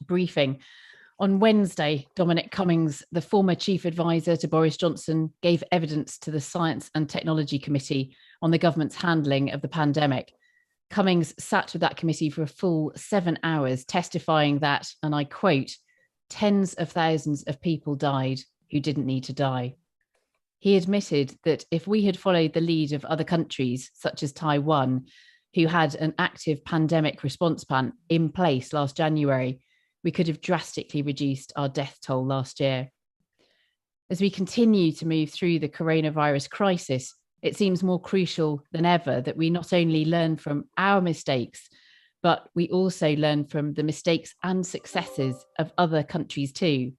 briefing. On Wednesday, Dominic Cummings, the former chief advisor to Boris Johnson, gave evidence to the Science and Technology Committee on the government's handling of the pandemic. Cummings sat with that committee for a full 7 hours, testifying that, and I quote, tens of thousands of people died who didn't need to die. He admitted that if we had followed the lead of other countries, such as Taiwan, who had an active pandemic response plan in place last January, we could have drastically reduced our death toll last year. As we continue to move through the coronavirus crisis, it seems more crucial than ever that we not only learn from our mistakes, but we also learn from the mistakes and successes of other countries too.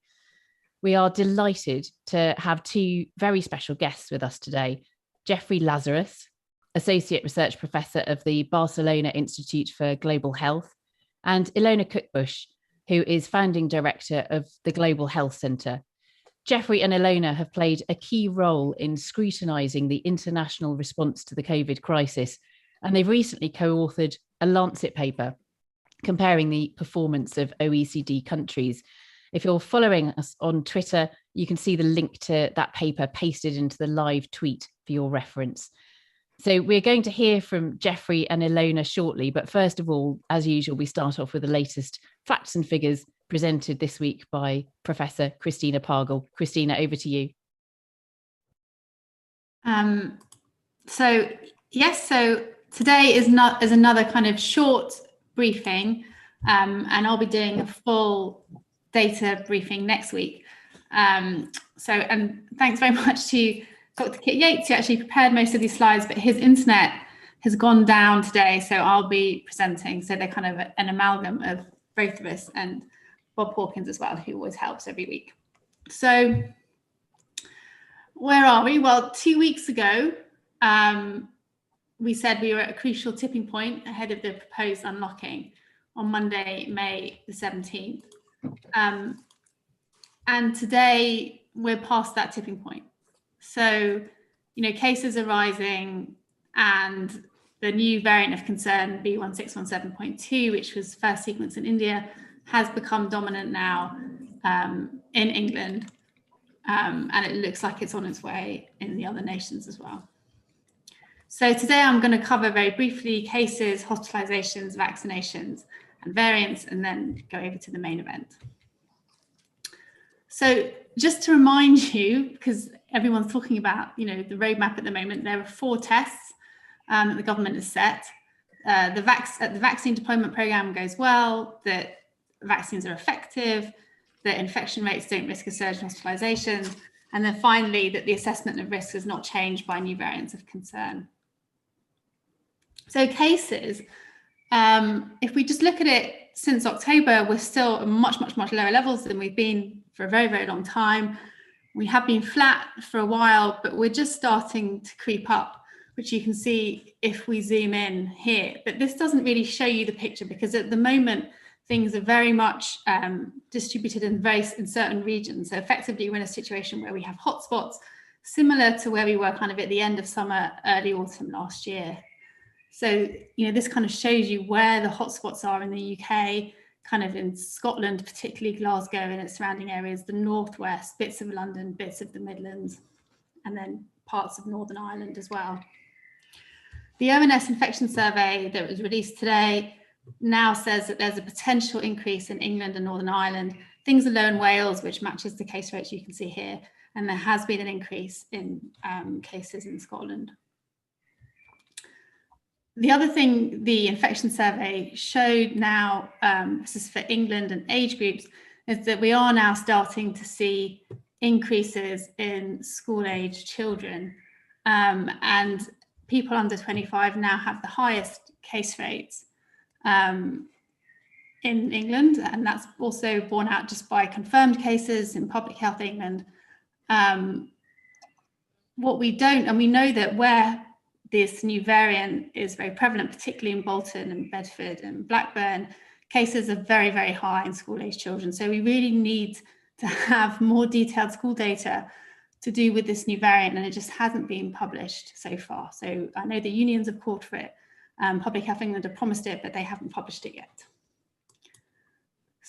We are delighted to have two very special guests with us today. Jeffrey Lazarus, Associate Research Professor of the Barcelona Institute for Global Health, and Ilona Cookbush, who is founding director of the Global Health Centre. Jeffrey and Ilona have played a key role in scrutinising the international response to the COVID crisis, and they've recently co-authored a Lancet paper comparing the performance of OECD countries. If you're following us on Twitter, you can see the link to that paper pasted into the live tweet for your reference. So we're going to hear from Jeffrey and Ilona shortly, but first of all, as usual, we start off with the latest facts and figures presented this week by Professor Christina Pargle. Christina, over to you. So today is another kind of short briefing, and I'll be doing a full data briefing next week. And thanks very much to Dr. Kit Yates, who actually prepared most of these slides, but his internet has gone down today, so I'll be presenting. So they're kind of an amalgam of both of us, and Bob Hawkins as well, who always helps every week. So where are we? Well, 2 weeks ago, we said we were at a crucial tipping point ahead of the proposed unlocking on Monday, May the 17th. And today we're past that tipping point. So, cases are rising, and the new variant of concern, B1617.2, which was first sequenced in India, has become dominant now in England, and it looks like it's on its way in the other nations as well. So today I'm going to cover very briefly cases, hospitalizations, vaccinations, and variants, and then go over to the main event. So just to remind you, because everyone's talking about, the roadmap at the moment, there are 4 tests that the government has set. The vaccine deployment program goes well, that vaccines are effective, that infection rates don't risk a surge in hospitalizations, and then finally that the assessment of risk has not changed by new variants of concern. So cases, if we just look at it since October, we're still at much lower levels than we've been for a very, very long time. We have been flat for a while, but we're just starting to creep up, which you can see if we zoom in here. But this doesn't really show you the picture, because at the moment, things are very much distributed in certain regions. So effectively, we're in a situation where we have hotspots, similar to where we were kind of at the end of summer, early autumn last year. So, this kind of shows you where the hotspots are in the UK, kind of in Scotland, particularly Glasgow and its surrounding areas, the Northwest, bits of London, bits of the Midlands, and then parts of Northern Ireland as well. The ONS infection survey that was released today now says that there's a potential increase in England and Northern Ireland. Things are low in Wales, which matches the case rates you can see here, and there has been an increase in cases in Scotland. The other thing the infection survey showed now, this is for England and age groups, is that we are now starting to see increases in school-age children, and people under 25 now have the highest case rates in England, and that's also borne out just by confirmed cases in Public Health England. What we don't, and we know that where this new variant is very prevalent, particularly in Bolton and Bedford and Blackburn, cases are very, very high in school-age children. So we really need to have more detailed school data to do with this new variant, and it just hasn't been published so far. So I know the unions have called for it. Public Health England have promised it, but they haven't published it yet.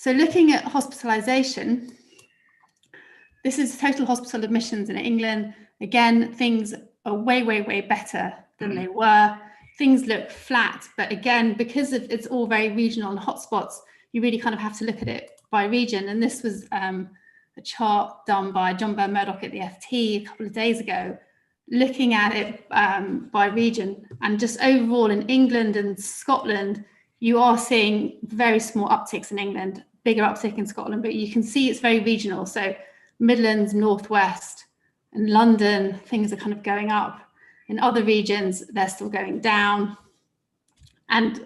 So looking at hospitalisation, this is total hospital admissions in England. Again, things are way, way, way better than they were. Things look flat, but again, because it's all very regional and hotspots, you really kind of have to look at it by region. And this was a chart done by John Murdoch at the FT a couple of days ago, looking at it by region. And just overall in England and Scotland, you are seeing very small upticks in England, bigger uptick in Scotland, but you can see it's very regional. So Midlands, Northwest, and London, things are kind of going up. In other regions, they're still going down. And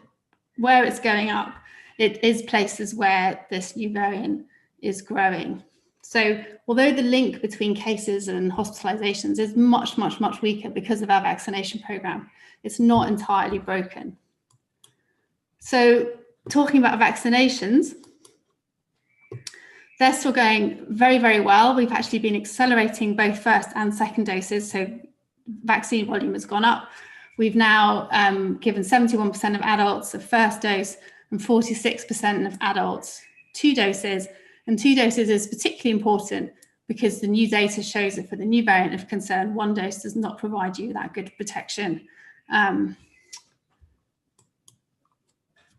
where it's going up, it is places where this new variant is growing. So although the link between cases and hospitalizations is much, much, much weaker because of our vaccination program, it's not entirely broken. So talking about vaccinations, they're still going very, very well. We've actually been accelerating both first and second doses. So vaccine volume has gone up. We've now given 71% of adults a first dose and 46% of adults 2 doses. And 2 doses is particularly important because the new data shows that for the new variant of concern, 1 dose does not provide you that good protection.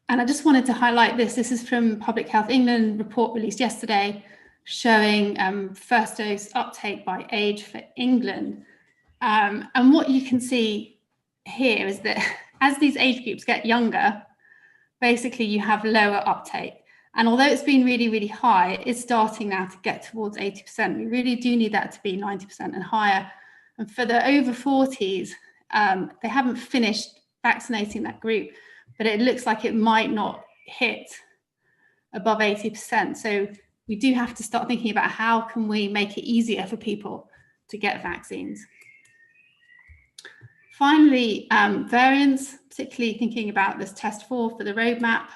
And I just wanted to highlight this. This is from Public Health England report released yesterday showing first dose uptake by age for England. And what you can see here is that as these age groups get younger, basically you have lower uptake. And although it's been really, really high, it's starting now to get towards 80%. We really do need that to be 90% and higher. And for the over 40s, they haven't finished vaccinating that group, but it looks like it might not hit above 80%. So we do have to start thinking about how can we make it easier for people to get vaccines. Finally, variants, particularly thinking about this test 4 for the roadmap.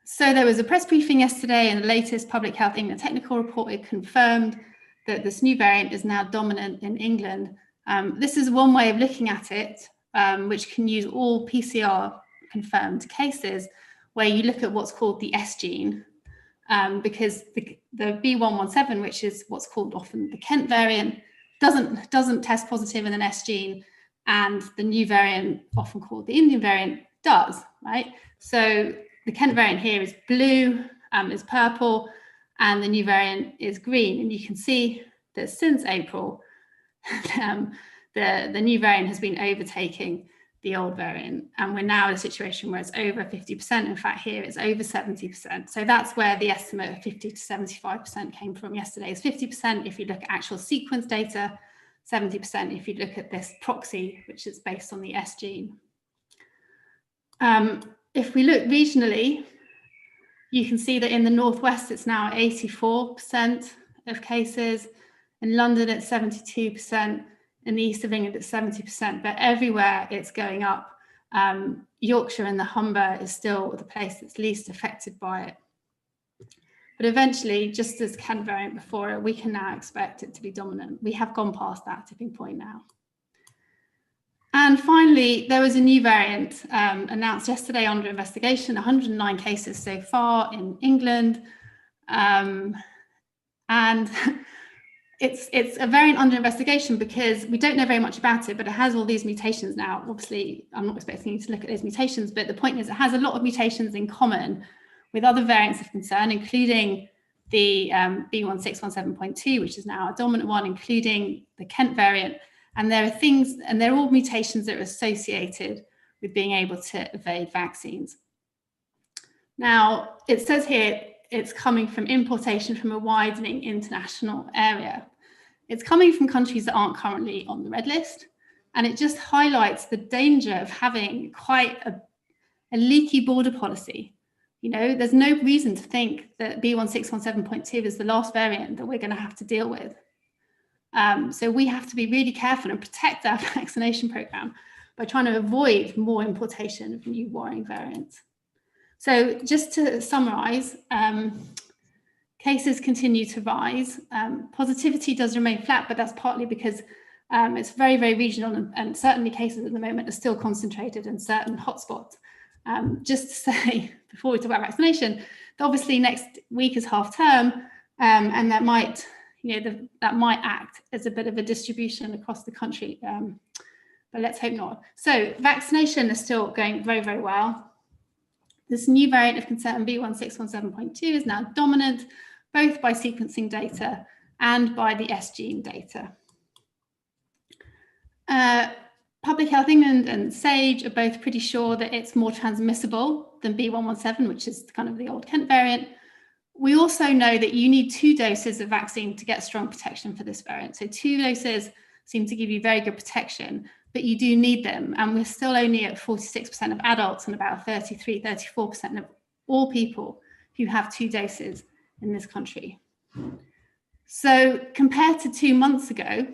So there was a press briefing yesterday, and the latest Public Health England technical report, it confirmed that this new variant is now dominant in England. This is one way of looking at it, which can use all PCR confirmed cases, where you look at what's called the S gene, because the B117, which is what's called often the Kent variant, doesn't test positive in an S gene, and the new variant, often called the Indian variant, does, right? So the Kent variant here is blue, is purple, and the new variant is green. And you can see that since April, the new variant has been overtaking the old variant. And we're now in a situation where it's over 50%. In fact, here it's over 70%. So that's where the estimate of 50 to 75% came from yesterday. It's 50% if you look at actual sequence data, 70% if you look at this proxy, which is based on the S gene. If we look regionally, you can see that in the Northwest, it's now 84% of cases. In London, it's 72%. In the east of England, it's 70%. But everywhere, it's going up. Yorkshire and the Humber is still the place that's least affected by it. But eventually, just as Kent variant before it, we can now expect it to be dominant. We have gone past that tipping point now. And finally, there was a new variant announced yesterday under investigation, 109 cases so far in England. And it's a variant under investigation because we don't know very much about it, but it has all these mutations now. Obviously, I'm not expecting you to look at those mutations, but the point is it has a lot of mutations in common with other variants of concern, including the B161.7.2, which is now a dominant one, including the Kent variant. And there are things, and they're all mutations that are associated with being able to evade vaccines. Now, it says here it's coming from importation from a widening international area. It's coming from countries that aren't currently on the red list. And it just highlights the danger of having quite a leaky border policy. You know, there's no reason to think that B161.7.2 is the last variant that we're going to have to deal with. So we have to be really careful and protect our vaccination program by trying to avoid more importation of new worrying variants. So just to summarize, cases continue to rise. Positivity does remain flat, but that's partly because it's very, very regional, and certainly cases at the moment are still concentrated in certain hotspots. Just to say, before we talk about vaccination, Obviously, next week is half term, and that might, that might act as a bit of a distribution across the country, but let's hope not. So vaccination is still going very, very well. This new variant of concern, B.1.617.2, is now dominant, both by sequencing data and by the S gene data. Public Health England and SAGE are both pretty sure that it's more transmissible than B.1.1.7, which is kind of the old Kent variant. We also know that you need 2 doses of vaccine to get strong protection for this variant. So 2 doses seem to give you very good protection, but you do need them. And we're still only at 46% of adults and about 34% of all people who have 2 doses in this country. So compared to 2 months ago,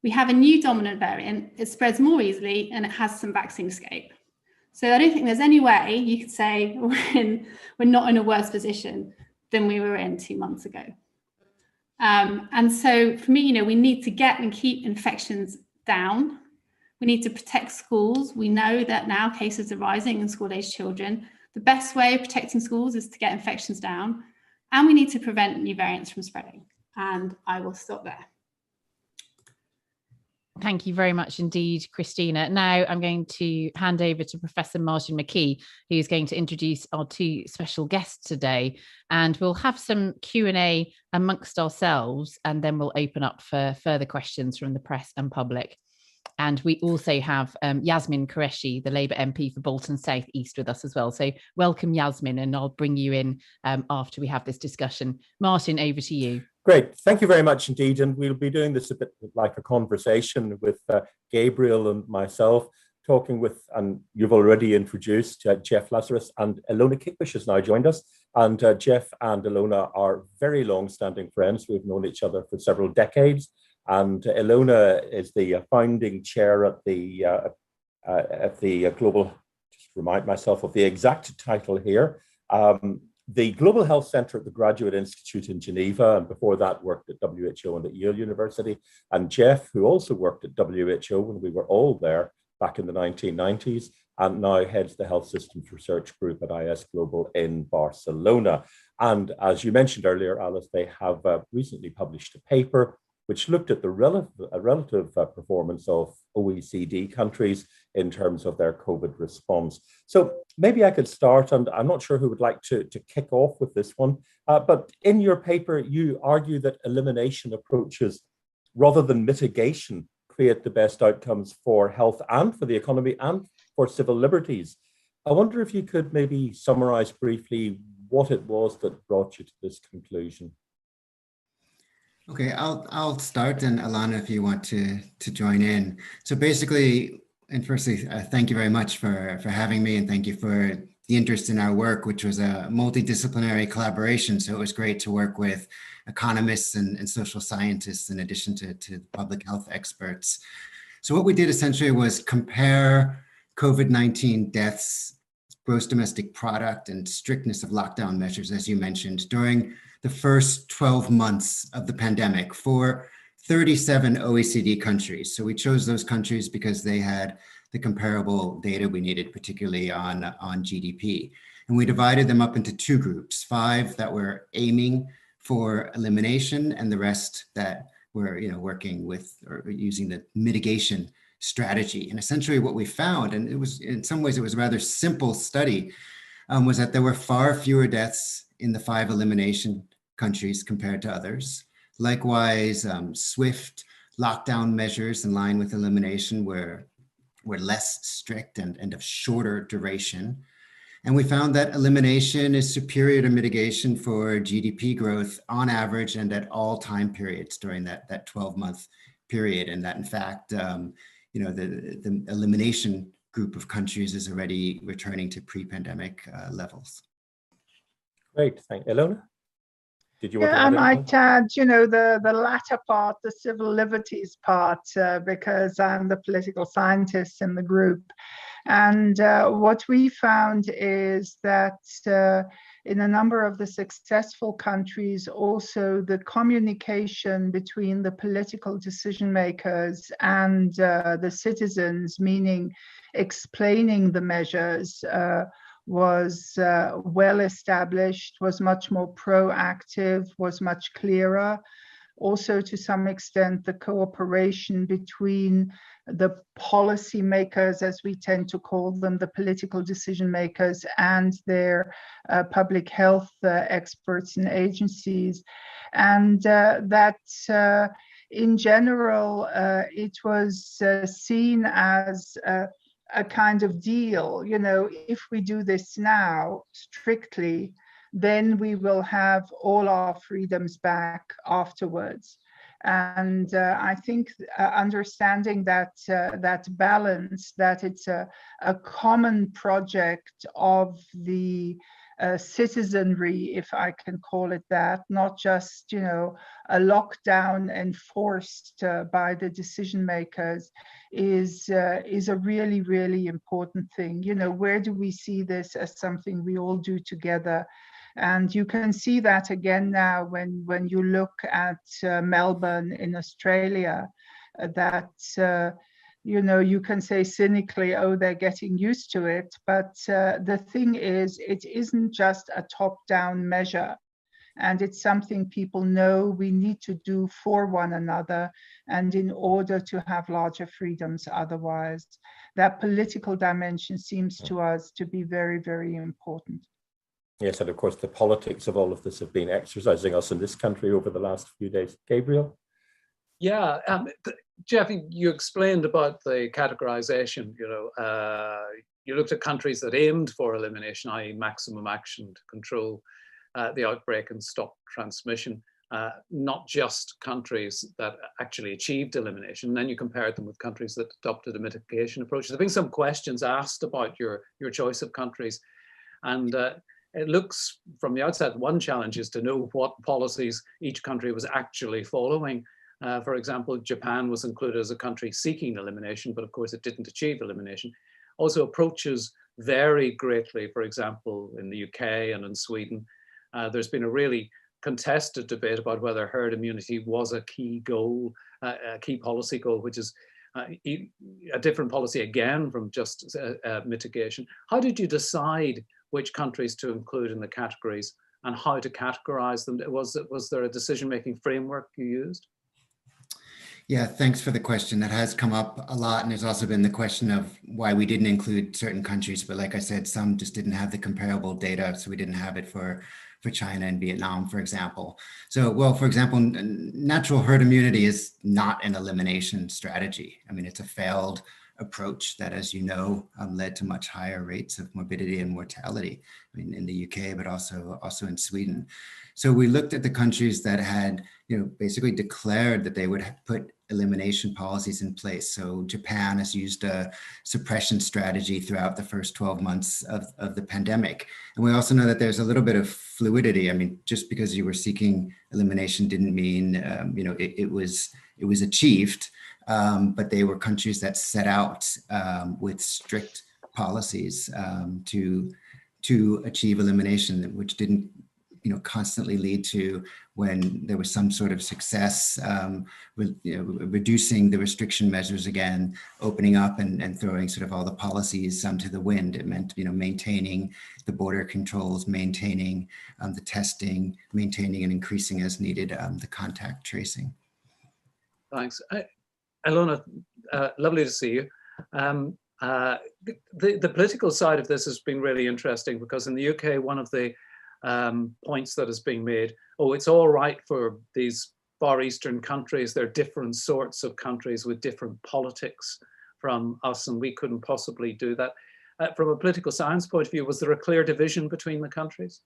we have a new dominant variant. It spreads more easily and it has some vaccine escape. So I don't think there's any way you could say we're not in a worse position than we were in 2 months ago. And so for me, we need to get and keep infections down. We need to protect schools. We know that now cases are rising in school-aged children. The best way of protecting schools is to get infections down, and we need to prevent new variants from spreading. And I will stop there. Thank you very much indeed, Christina. Now I'm going to hand over to Professor Martin McKee, who's going to introduce our 2 special guests today. And we'll have some Q&A amongst ourselves, and then we'll open up for further questions from the press and public. And we also have Yasmin Qureshi, the Labour MP for Bolton South East, with us as well. So welcome, Yasmin, and I'll bring you in after we have this discussion. Martin, over to you. Great. Thank you very much indeed. And we'll be doing this a bit like a conversation with Gabriel and myself, talking with, and you've already introduced Jeff Lazarus, and Ilona Kickbush has now joined us. And Jeff and Ilona are very long-standing friends. We've known each other for several decades. And Ilona is the founding chair at the global, just remind myself of the exact title here, the Global Health Center at the Graduate Institute in Geneva, and before that worked at WHO and at Yale University. And Jeff, who also worked at WHO when we were all there back in the 1990s, and now heads the Health Systems Research Group at IS Global in Barcelona. And as you mentioned earlier, Alice, they have recently published a paper which looked at the relative performance of OECD countries in terms of their COVID response. So maybe I could start, and I'm not sure who would like to kick off with this one, but in your paper, you argue that elimination approaches rather than mitigation create the best outcomes for health and for the economy and for civil liberties. I wonder if you could maybe summarize briefly what it was that brought you to this conclusion. Okay, I'll start, and Alana, if you want to join in. So basically, and firstly, thank you very much for having me, and thank you for the interest in our work, which was a multidisciplinary collaboration. So it was great to work with economists and social scientists in addition to public health experts. So what we did essentially was compare COVID-19 deaths, gross domestic product, and strictness of lockdown measures, as you mentioned, during the first 12 months of the pandemic for 37 OECD countries. So we chose those countries because they had the comparable data we needed, particularly on GDP. And we divided them up into 2 groups, 5 that were aiming for elimination and the rest that were working with or using the mitigation strategy. And essentially what we found, and it was in some ways it was a rather simple study, was that there were far fewer deaths in the 5 elimination countries compared to others. Likewise, swift lockdown measures in line with elimination were less strict and of shorter duration. And we found that elimination is superior to mitigation for GDP growth on average and at all time periods during that 12-month period. And that in fact, the elimination group of countries is already returning to pre-pandemic levels. Great, thank you. Ilona? Did you want to I add might add, the latter part, the civil liberties part, because I'm the political scientist in the group. And what we found is that in a number of the successful countries, also the communication between the political decision makers and the citizens, meaning explaining the measures, was well established, was much more proactive, was much clearer. Also, to some extent, the cooperation between the policy makers, as we tend to call them, the political decision makers, and their public health experts and agencies. And that in general, it was seen as a kind of deal. You know, if we do this now strictly, then we will have all our freedoms back afterwards. And I think understanding that that balance, that it's a common project of the citizenry, if I can call it that, not just, you know, a lockdown enforced by the decision makers, is a really, really important thing. You know, where do we see this as something we all do together? And you can see that again now when you look at Melbourne in Australia, that you know, you can say cynically, oh, they're getting used to it. But the thing is, it isn't just a top-down measure. And it's something people know we need to do for one another and in order to have larger freedoms otherwise. That political dimension seems to us to be very, very important. Yes, and of course, the politics of all of this have been exercising us in this country over the last few days. Gabriel? Yeah, Jeff, you explained about the categorization. You know, you looked at countries that aimed for elimination, i.e. maximum action to control the outbreak and stop transmission, not just countries that actually achieved elimination. And then you compared them with countries that adopted a mitigation approach. There have been some questions asked about your choice of countries. And it looks from the outset, one challenge is to know what policies each country was actually following. For example, Japan was included as a country seeking elimination, but of course it didn't achieve elimination. Also, approaches vary greatly. For example, in the UK and in Sweden, there's been a really contested debate about whether herd immunity was a key goal, a key policy goal, which is a different policy again from just mitigation. How did you decide which countries to include in the categories and how to categorize them? Was there a decision-making framework you used? Yeah, thanks for the question. That has come up a lot. And there's also been the question of why we didn't include certain countries. But like I said, some just didn't have the comparable data. So we didn't have it for China and Vietnam, for example. So, well, for example, natural herd immunity is not an elimination strategy. I mean, it's a failed approach that, as you know, led to much higher rates of morbidity and mortality, I mean, in the UK, but also in Sweden. So we looked at the countries that had, you know, basically declared that they would put elimination policies in place. So Japan has used a suppression strategy throughout the first 12 months of the pandemic. And we also know that there's a little bit of fluidity. I mean, just because you were seeking elimination didn't mean, you know, it was achieved. But they were countries that set out with strict policies to achieve elimination, which didn't, you know, constantly lead to, when there was some sort of success, with, you know, reducing the restriction measures again, opening up and throwing sort of all the policies to the wind. It meant, you know, maintaining the border controls, maintaining the testing, maintaining and increasing as needed the contact tracing. Thanks. Ilona, lovely to see you. The political side of this has been really interesting, because in the UK, one of the points that is being made, oh, it's all right for these Far Eastern countries. They're different sorts of countries with different politics from us, and we couldn't possibly do that. From a political science point of view, was there a clear division between the countries?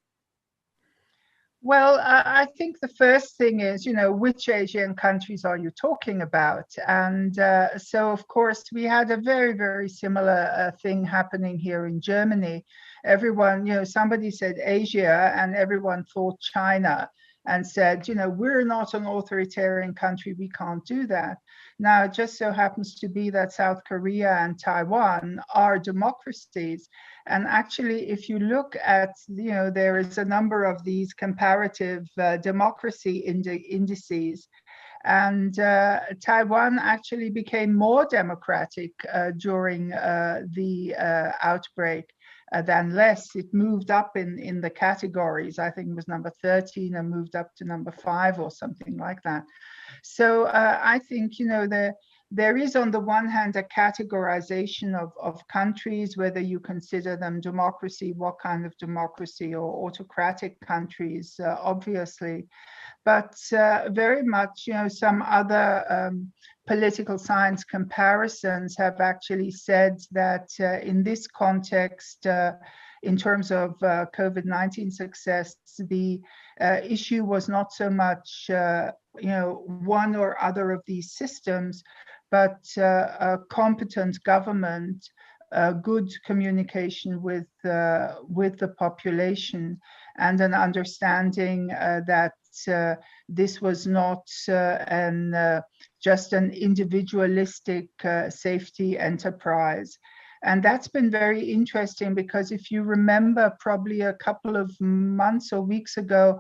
Well, I think the first thing is, you know, which Asian countries are you talking about? And so, of course, we had a very, very similar thing happening here in Germany. Everyone, you know, somebody said Asia and everyone thought China and said, you know, we're not an authoritarian country, we can't do that. Now, it just so happens to be that South Korea and Taiwan are democracies. And actually, if you look at, you know, there is a number of these comparative democracy indices, and Taiwan actually became more democratic during the outbreak. than less. It moved up in the categories. I think it was number 13 and moved up to number 5 or something like that. So I think, there is on the one hand a categorization of countries, whether you consider them democracy, what kind of democracy, or autocratic countries, obviously. But very much, some other political science comparisons have actually said that in this context, in terms of COVID-19 success, the issue was not so much, one or other of these systems, but a competent government, good communication with the population, and an understanding that this was not just an individualistic safety enterprise. And that's been very interesting, because if you remember, probably a couple of months or weeks ago,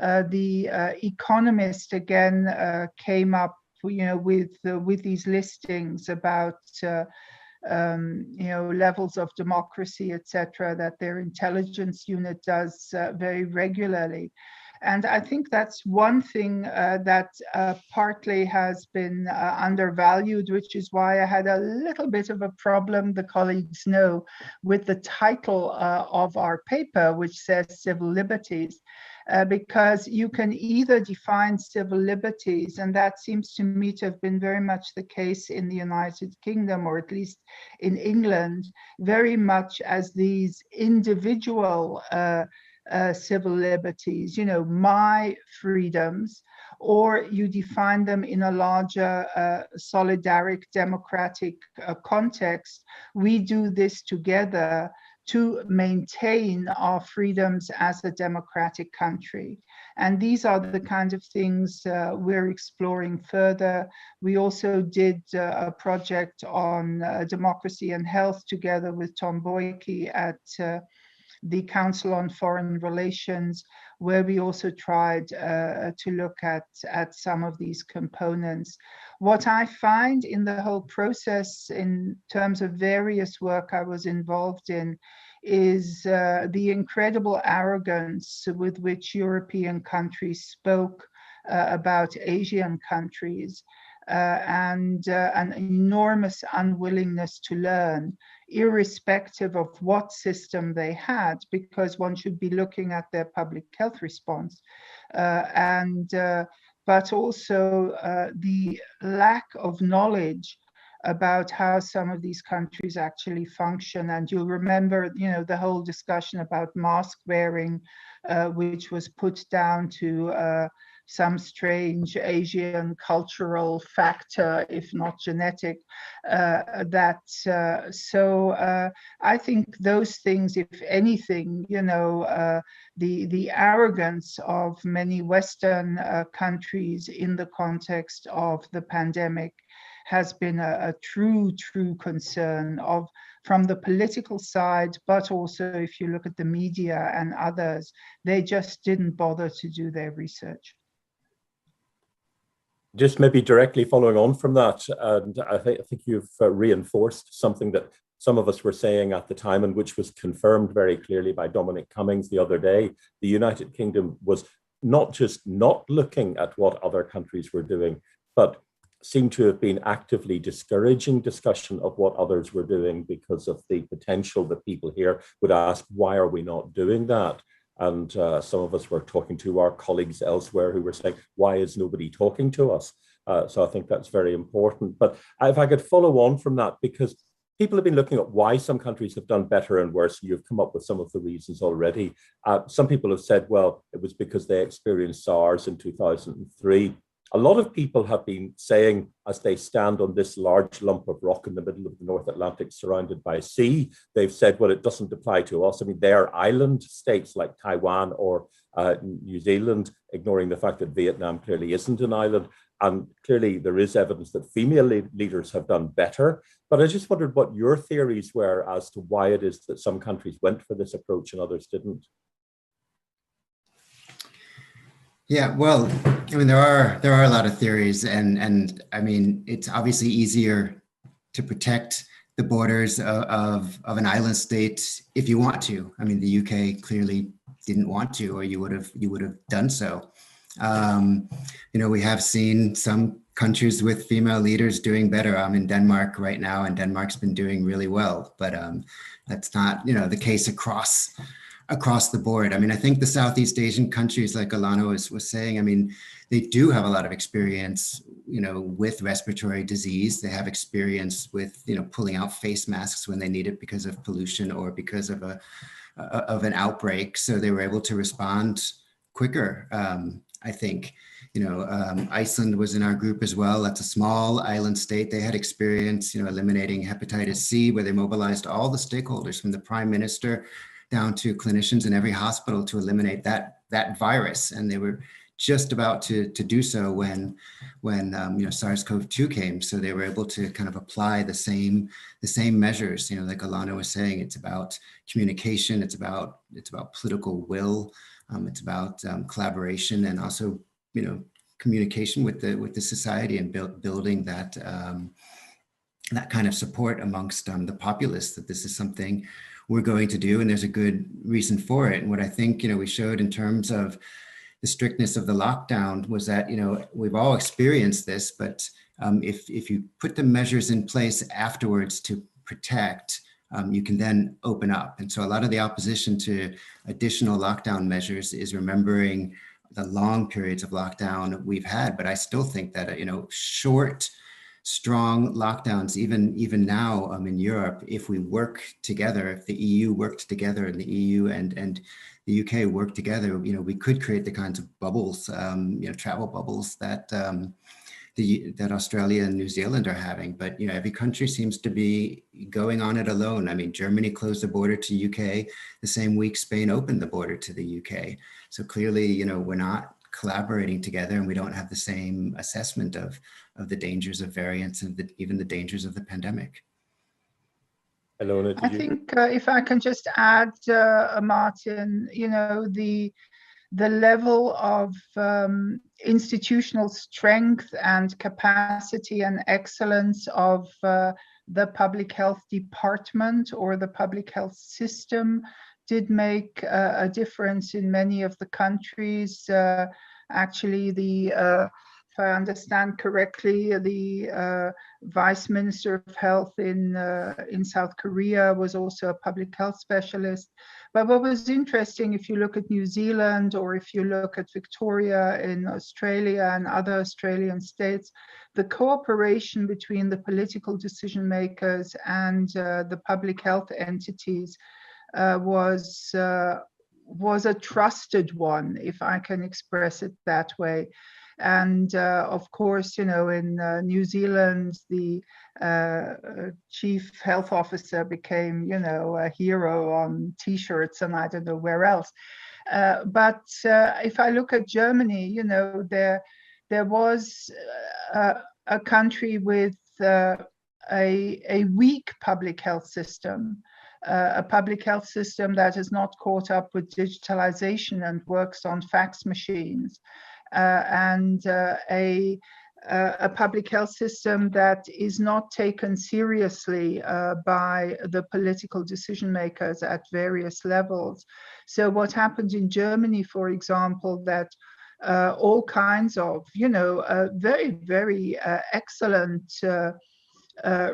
the Economist again came up, with these listings about levels of democracy, etc., that their intelligence unit does very regularly. And I think that's one thing that partly has been undervalued, which is why I had a little bit of a problem, the colleagues know, with the title of our paper, which says civil liberties. Because you can either define civil liberties, and that seems to me to have been very much the case in the United Kingdom, or at least in England, very much as these individual civil liberties, my freedoms, or you define them in a larger solidaric democratic context. We do this together to maintain our freedoms as a democratic country. And these are the kind of things we're exploring further. We also did a project on democracy and health together with Tom Boyke at the Council on Foreign Relations, where we also tried to look at some of these components. What I find in the whole process, in terms of various work I was involved in, is the incredible arrogance with which European countries spoke about Asian countries, and an enormous unwillingness to learn, irrespective of what system they had, because one should be looking at their public health response. But also the lack of knowledge about how some of these countries actually function. And you'll remember, the whole discussion about mask wearing, which was put down to some strange Asian cultural factor, if not genetic, I think those things, if anything, the arrogance of many Western countries in the context of the pandemic has been a true concern from the political side, but also if you look at the media and others, they just didn't bother to do their research. Just maybe directly following on from that, and I think you've reinforced something that some of us were saying at the time, and which was confirmed very clearly by Dominic Cummings the other day. The United Kingdom was not just not looking at what other countries were doing, but seemed to have been actively discouraging discussion of what others were doing because of the potential that people here would ask, why are we not doing that? And some of us were talking to our colleagues elsewhere who were saying, why is nobody talking to us? So I think that's very important. But if I could follow on from that, because people have been looking at why some countries have done better and worse. You've come up with some of the reasons already. Some people have said, well, it was because they experienced SARS in 2003. A lot of people have been saying, as they stand on this large lump of rock in the middle of the North Atlantic surrounded by sea, they've said, well, it doesn't apply to us. I mean, they're island states like Taiwan or New Zealand, ignoring the fact that Vietnam clearly isn't an island. And clearly there is evidence that female leaders have done better. But I just wondered what your theories were as to why it is that some countries went for this approach and others didn't. Yeah, well, I mean, there are a lot of theories, and I mean, it's obviously easier to protect the borders of an island state if you want to. I mean, the UK clearly didn't want to, or you would have done so. We have seen some countries with female leaders doing better. I'm in Denmark right now, and Denmark's been doing really well, but that's not the case across the board. I mean, I think the Southeast Asian countries, like Alana was saying, I mean, they do have a lot of experience, with respiratory disease. They have experience with, pulling out face masks when they need it because of pollution or because of an outbreak. So they were able to respond quicker. I think, Iceland was in our group as well. That's a small island state. They had experience, eliminating hepatitis C, where they mobilized all the stakeholders from the prime minister down to clinicians in every hospital to eliminate that virus. And they were just about to do so when SARS-CoV-2 came. So they were able to kind of apply the same measures. Like Alana was saying, it's about communication, it's about political will, it's about collaboration, and also communication with the society, and building that kind of support amongst the populace that this is something we're going to do, and there's a good reason for it. And what I think we showed in terms of the strictness of the lockdown was that we've all experienced this, but if you put the measures in place afterwards to protect, you can then open up. And so a lot of the opposition to additional lockdown measures is remembering the long periods of lockdown we've had. But I still think that short, strong lockdowns, even now in Europe, if we work together, if the EU worked together, and the EU and the UK worked together, we could create the kinds of bubbles, travel bubbles that that Australia and New Zealand are having. But every country seems to be going on it alone. I mean, Germany closed the border to UK the same week Spain opened the border to the UK. So clearly, we're not collaborating together, and we don't have the same assessment of the dangers of variants and even the dangers of the pandemic. Ilona, I think if I can just add, Martin, the level of institutional strength and capacity and excellence of the public health department or the public health system did make a difference in many of the countries. Actually, if I understand correctly, the Vice Minister of Health in South Korea was also a public health specialist. But what was interesting, if you look at New Zealand, or if you look at Victoria in Australia and other Australian states, the cooperation between the political decision makers and the public health entities was a trusted one, if I can express it that way. And of course, in New Zealand, the chief health officer became, a hero on T-shirts and I don't know where else. But if I look at Germany, there was a country with a weak public health system. A public health system that is not caught up with digitalization and works on fax machines, and a public health system that is not taken seriously by the political decision makers at various levels. So what happened in Germany, for example, that all kinds of, very, very excellent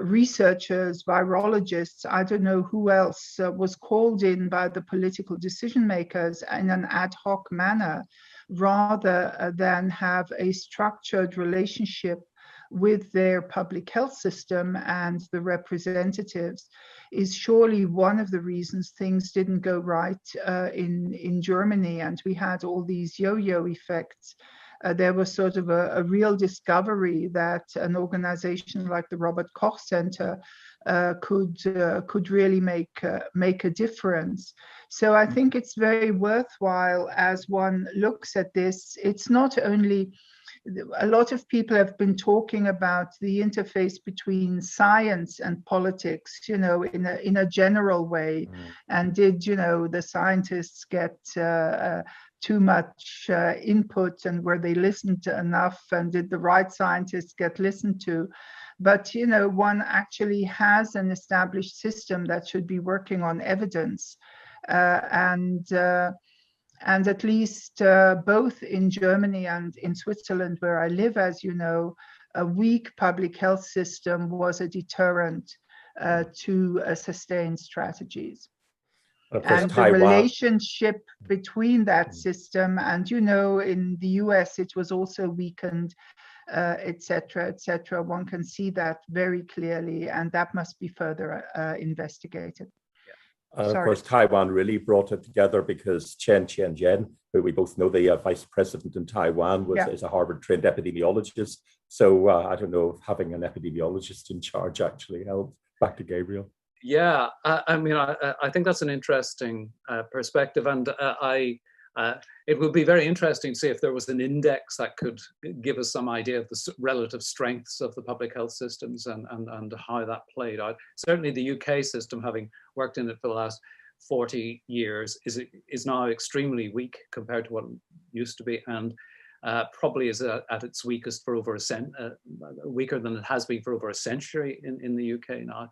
researchers, virologists, I don't know who else, was called in by the political decision makers in an ad hoc manner, rather than have a structured relationship with their public health system and the representatives, is surely one of the reasons things didn't go right in Germany. And we had all these yo-yo effects. There was sort of a real discovery that an organization like the Robert Koch Center could really make a difference. So I think it's very worthwhile, as one looks at this. It's not only, a lot of people have been talking about the interface between science and politics, in a general way. And did, the scientists get too much input, and were they listened to enough, and did the right scientists get listened to? but one actually has an established system that should be working on evidence, and at least both in Germany and in Switzerland, where I live, as you know, a weak public health system was a deterrent to sustained strategies. And the relationship between that system and, in the US, it was also weakened, et cetera, one can see that very clearly, and that must be further investigated. Of course, Taiwan really brought it together because Chen Qianjian, who we both know, the vice president in Taiwan, is a Harvard-trained epidemiologist. So I don't know if having an epidemiologist in charge actually helped. Back to Gabriel. Yeah, I mean, I think that's an interesting perspective, and it would be very interesting to see if there was an index that could give us some idea of the relative strengths of the public health systems and how that played out. Certainly the UK system, having worked in it for the last 40 years, is now extremely weak compared to what it used to be, and probably is at its weakest for over weaker than it has been for over a century in the UK now.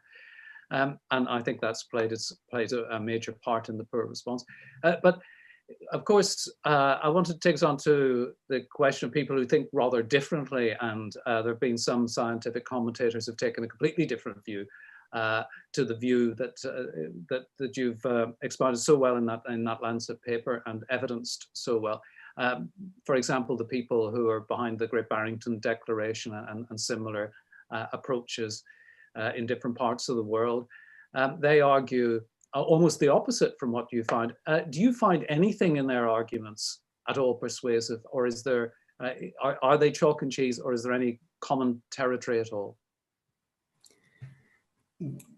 And I think that's played a major part in the poor response. But of course, I wanted to take us on to the question of people who think rather differently, and there have been some scientific commentators who've taken a completely different view to the view that you've expounded so well in that Lancet paper and evidenced so well. For example, the people who are behind the Great Barrington Declaration and similar approaches in different parts of the world, they argue almost the opposite from what you find. Do you find anything in their arguments at all persuasive, or is there are they chalk and cheese, or is there any common territory at all?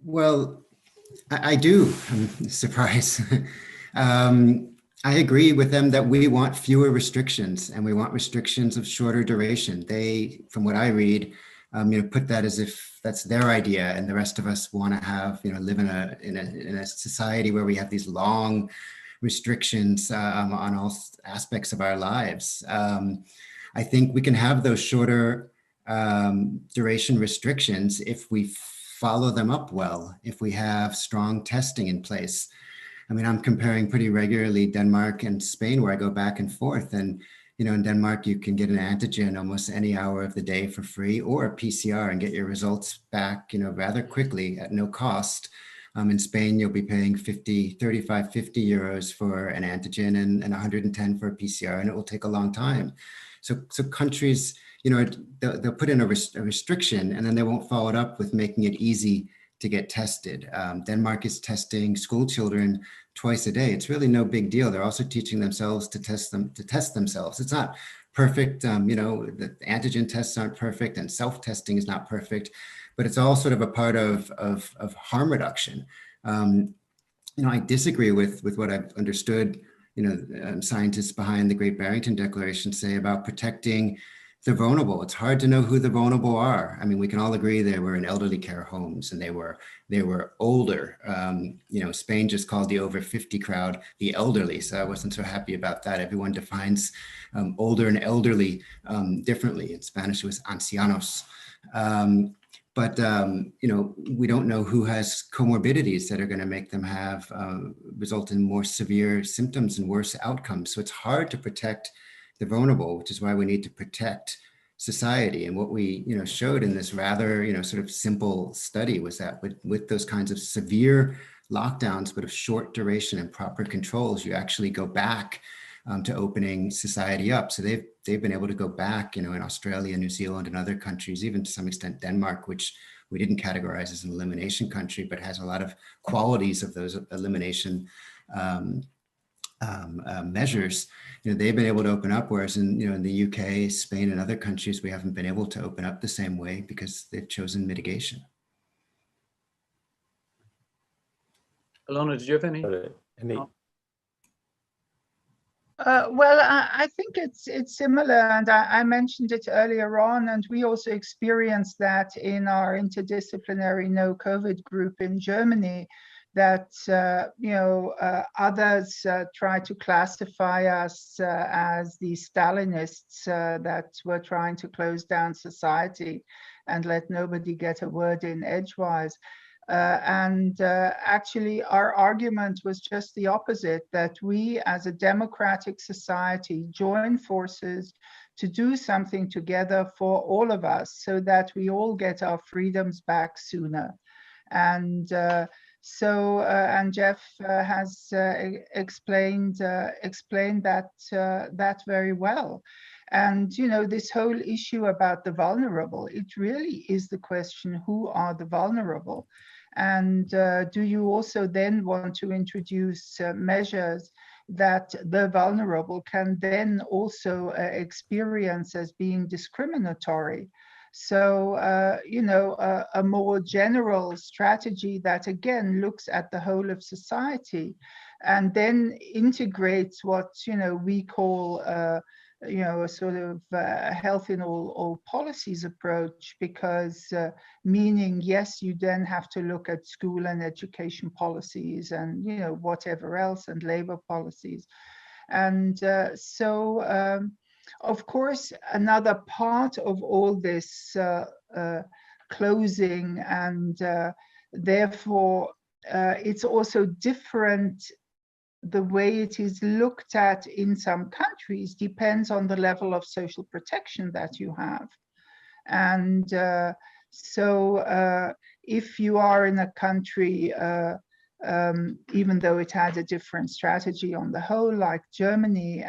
Well, I do. Surprise. I agree with them that we want fewer restrictions, and we want restrictions of shorter duration. They, from what I read, put that as if that's their idea, and the rest of us want to have, live in a society where we have these long restrictions on all aspects of our lives. I think we can have those shorter duration restrictions if we follow them up well, if we have strong testing in place. I mean, I'm comparing pretty regularly Denmark and Spain, where I go back and forth, and in Denmark, you can get an antigen almost any hour of the day for free, or a PCR, and get your results back, rather quickly at no cost. In Spain, you'll be paying 35, 50 euros for an antigen and 110 for a PCR, and it will take a long time. So countries, they'll put in a restriction, and then they won't follow it up with making it easy to get tested. Denmark is testing school children twice a day. It's really no big deal. They're also teaching themselves to test themselves. It's not perfect. The antigen tests aren't perfect, and self-testing is not perfect, but it's all sort of a part of harm reduction. I disagree with what I've understood, scientists behind the Great Barrington Declaration say about protecting the vulnerable. It's hard to know who the vulnerable are. I mean, we can all agree they were in elderly care homes, and they were older. Spain just called the over 50 crowd the elderly, so I wasn't so happy about that. Everyone defines older and elderly differently. In Spanish, it was ancianos. But we don't know who has comorbidities that are going to make them result in more severe symptoms and worse outcomes. So it's hard to protect the vulnerable, which is why we need to protect society. And what we showed in this rather sort of simple study was that with those kinds of severe lockdowns, but of short duration and proper controls, you actually go back to opening society up. So they've been able to go back, in Australia, New Zealand, and other countries, even to some extent Denmark, which we didn't categorize as an elimination country, but has a lot of qualities of those elimination measures. They've been able to open up, whereas in the UK, Spain, and other countries, we haven't been able to open up the same way because they've chosen mitigation. Ilona, did you have any? Well, I think it's similar, and I mentioned it earlier on, and we also experienced that in our interdisciplinary no COVID group in Germany, that others try to classify us as the Stalinists that were trying to close down society and let nobody get a word in edgewise. Actually, our argument was just the opposite, that we as a democratic society join forces to do something together for all of us so that we all get our freedoms back sooner. And Jeff has explained that very well. And this whole issue about the vulnerable, it really is the question: who are the vulnerable? And do you also then want to introduce measures that the vulnerable can then also experience as being discriminatory? So, a more general strategy that again looks at the whole of society and then integrates what, we call, a sort of health in all policies approach, because meaning, yes, you then have to look at school and education policies and, whatever else, and labor policies. And of course, another part of all this closing, and therefore it's also different. The way it is looked at in some countries depends on the level of social protection that you have. And if you are in a country, even though it had a different strategy on the whole, like Germany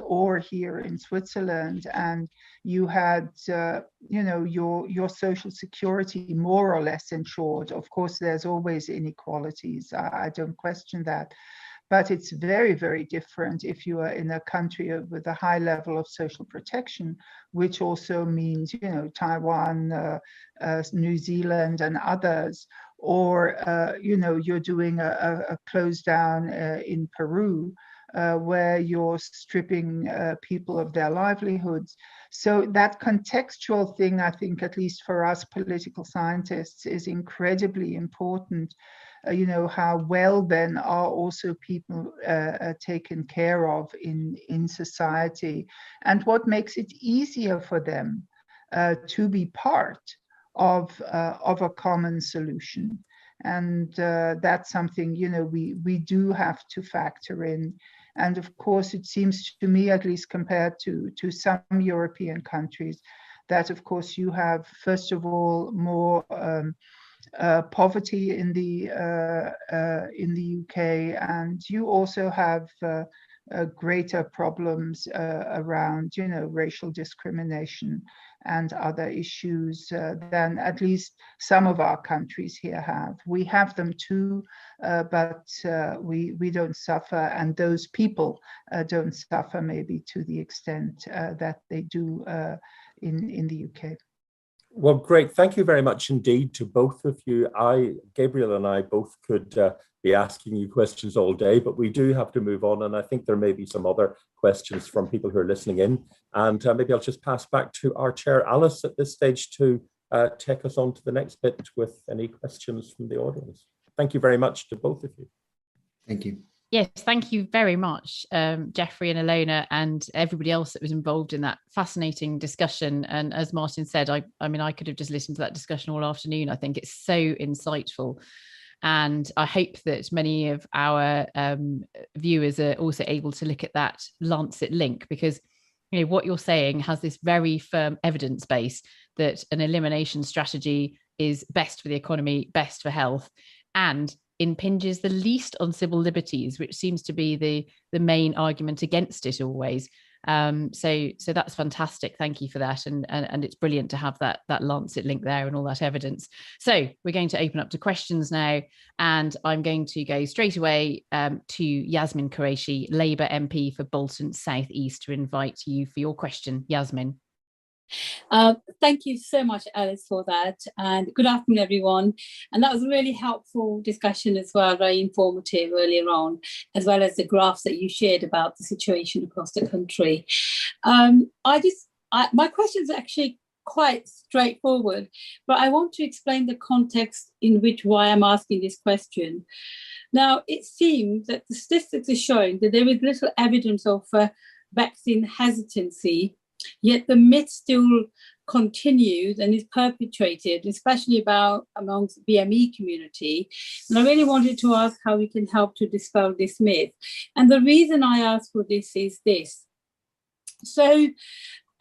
or here in Switzerland, and you had, your social security more or less insured. Of course, there's always inequalities. I don't question that. But it's very, very different if you are in a country with a high level of social protection, which also means, Taiwan, New Zealand, and others, or, you're doing a close down in Peru, where you're stripping people of their livelihoods. So that contextual thing, I think, at least for us political scientists, is incredibly important. How well then are also people taken care of in society, and what makes it easier for them to be part of a common solution. And that's something, we do have to factor in. And of course, it seems to me, at least compared to some European countries, that of course you have, first of all, more poverty in the UK, and you also have greater problems around, racial discrimination and other issues than at least some of our countries here have. We have them too, but we don't suffer, and those people don't suffer maybe to the extent that they do in the UK. Well, great. Thank you very much indeed to both of you. Gabriel and I both could be asking you questions all day, but we do have to move on. And I think there may be some other questions from people who are listening in. And maybe I'll just pass back to our chair, Alice, at this stage to take us on to the next bit with any questions from the audience. Thank you very much to both of you. Thank you. Yes, thank you very much, Jeffrey and Ilona, and everybody else that was involved in that fascinating discussion. And as Martin said, I mean, I could have just listened to that discussion all afternoon. I think it's so insightful. And I hope that many of our viewers are also able to look at that Lancet link, because what you're saying has this very firm evidence base that an elimination strategy is best for the economy, best for health, and impinges the least on civil liberties, which seems to be the main argument against it always. So that's fantastic. Thank you for that. And it's brilliant to have that Lancet link there and all that evidence. So we're going to open up to questions now, and I'm going to go straight away to Yasmin Qureshi, Labour MP for Bolton South East, to invite you for your question. Yasmin. Thank you so much, Alice, for that, and good afternoon, everyone. And that was a really helpful discussion as well, very informative earlier on, as well as the graphs that you shared about the situation across the country. My question is actually quite straightforward. But I want to explain the context in which why I'm asking this question. Now, it seems that the statistics are showing that there is little evidence of vaccine hesitancy, yet the myth still continues and is perpetrated, especially amongst the BME community. And I really wanted to ask how we can help to dispel this myth. And the reason I ask for this is this. So,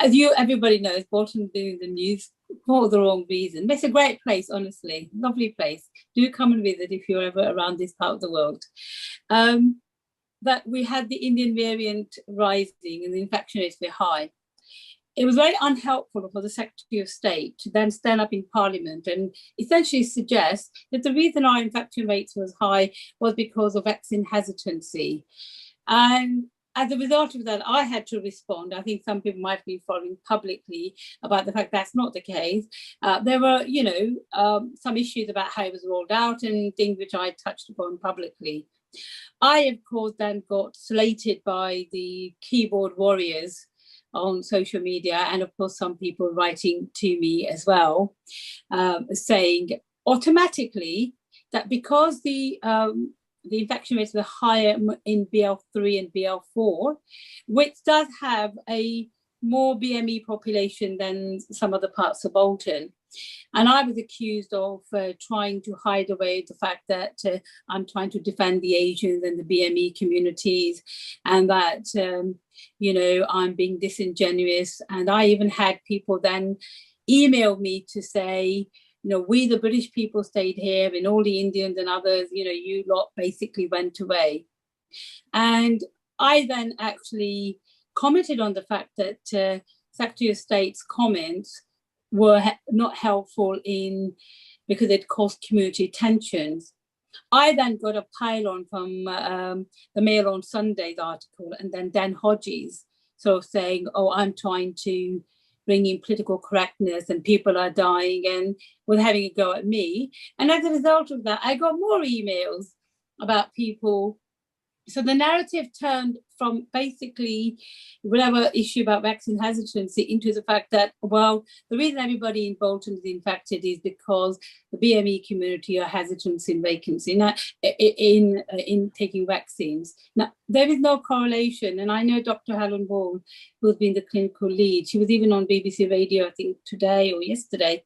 as everybody knows, Bolton's been in the news for the wrong reason. But it's a great place, honestly, lovely place. Do come and visit if you're ever around this part of the world. That we had the Indian variant rising and the infection rates were high. It was very unhelpful for the Secretary of State to then stand up in Parliament and essentially suggest that the reason our infection rates was high was because of vaccine hesitancy. And as a result of that, I had to respond. I think some people might be following publicly about the fact that's not the case. There were, some issues about how it was rolled out and things which I touched upon publicly. I, of course, then got slated by the keyboard warriors on social media, and of course some people writing to me as well, saying automatically that because the infection rates were higher in BL3 and BL4, which does have a more BME population than some other parts of Bolton. And I was accused of trying to hide away the fact that I'm trying to defend the Asians and the BME communities, and that, I'm being disingenuous. And I even had people then email me to say, we the British people stayed here and all the Indians and others, you lot basically went away. And I then actually commented on the fact that Secretary of State's comments were not helpful because it caused community tensions. I then got a pile-on from the Mail on Sunday's article, and then Dan Hodges sort of saying, I'm trying to bring in political correctness and people are dying, and was having a go at me. And as a result of that, I got more emails about people. So the narrative turned from basically whatever issue about vaccine hesitancy into the fact that, well, the reason everybody in Bolton is infected is because the BME community are hesitant in taking vaccines. Now, there is no correlation. And I know Dr. Helen Ball, who's been the clinical lead, she was even on BBC Radio, I think today or yesterday,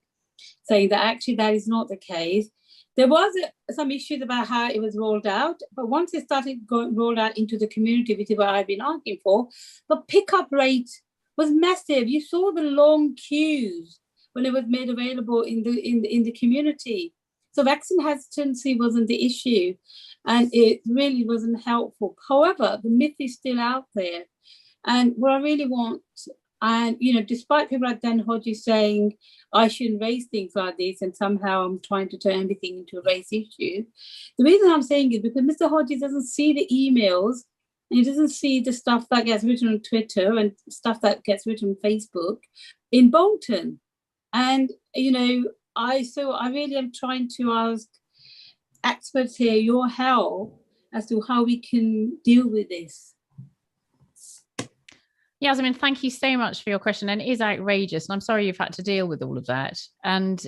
saying that actually that is not the case. There was some issues about how it was rolled out, but once it started rolled out into the community, which is what I've been arguing for, the pickup rate was massive. You saw the long queues when it was made available in the community. So vaccine hesitancy wasn't the issue, and it really wasn't helpful. However, the myth is still out there, and what I really want. And, despite people like Dan Hodges saying I shouldn't raise things like this and somehow I'm trying to turn everything into a race issue, the reason I'm saying is because Mr. Hodges doesn't see the emails and he doesn't see the stuff that gets written on Twitter and stuff that gets written on Facebook in Bolton. And, I really am trying to ask experts here your help as to how we can deal with this. Yasmin, thank you so much for your question. And it is outrageous. And I'm sorry you've had to deal with all of that. And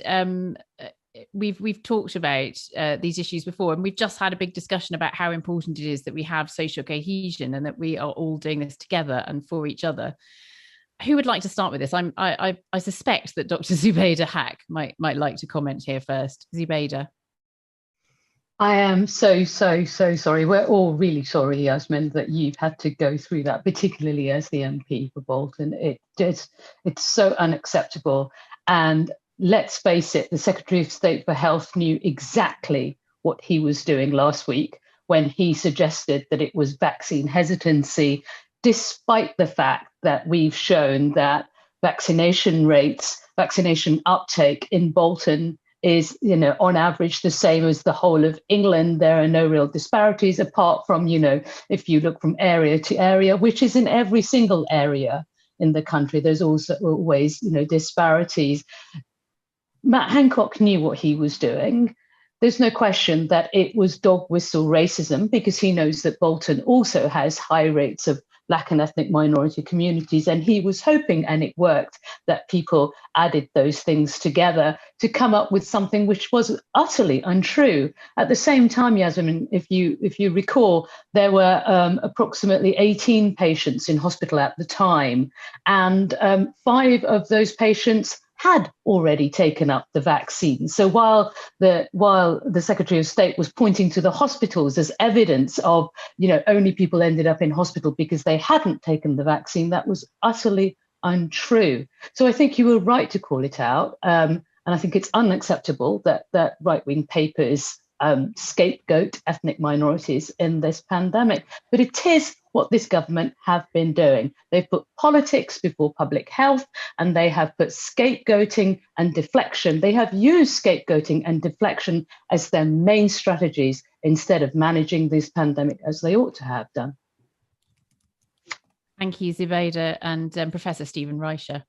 we've talked about these issues before, and we've just had a big discussion about how important it is that we have social cohesion and that we are all doing this together and for each other. Who would like to start with this? I suspect that Dr. Zubaida Haque might like to comment here first. Zubaida. I am so sorry. We're all really sorry, Yasmin, that you've had to go through that, particularly as the MP for Bolton. It's so unacceptable. And let's face it, the Secretary of State for Health knew exactly what he was doing last week when he suggested that it was vaccine hesitancy, despite the fact that we've shown that vaccination uptake in Bolton is, on average the same as the whole of England. There are no real disparities apart from, if you look from area to area, which is in every single area in the country, there's also always, disparities. Matt Hancock knew what he was doing. There's no question that it was dog whistle racism, because he knows that Bolton also has high rates of Black and ethnic minority communities. And he was hoping, and it worked, that people added those things together to come up with something which was utterly untrue. At the same time, Yasmin, if you recall, there were approximately 18 patients in hospital at the time, and 5 of those patients had already taken up the vaccine. So while the Secretary of State was pointing to the hospitals as evidence of, only people ended up in hospital because they hadn't taken the vaccine, that was utterly untrue. So I think you were right to call it out. And I think it's unacceptable that right-wing papers scapegoat ethnic minorities in this pandemic. But it is what this government have been doing. They've put politics before public health, and they have put scapegoating and deflection. They have used scapegoating and deflection as their main strategies instead of managing this pandemic as they ought to have done. Thank you, Zubaida, and Professor Stephen Reischer.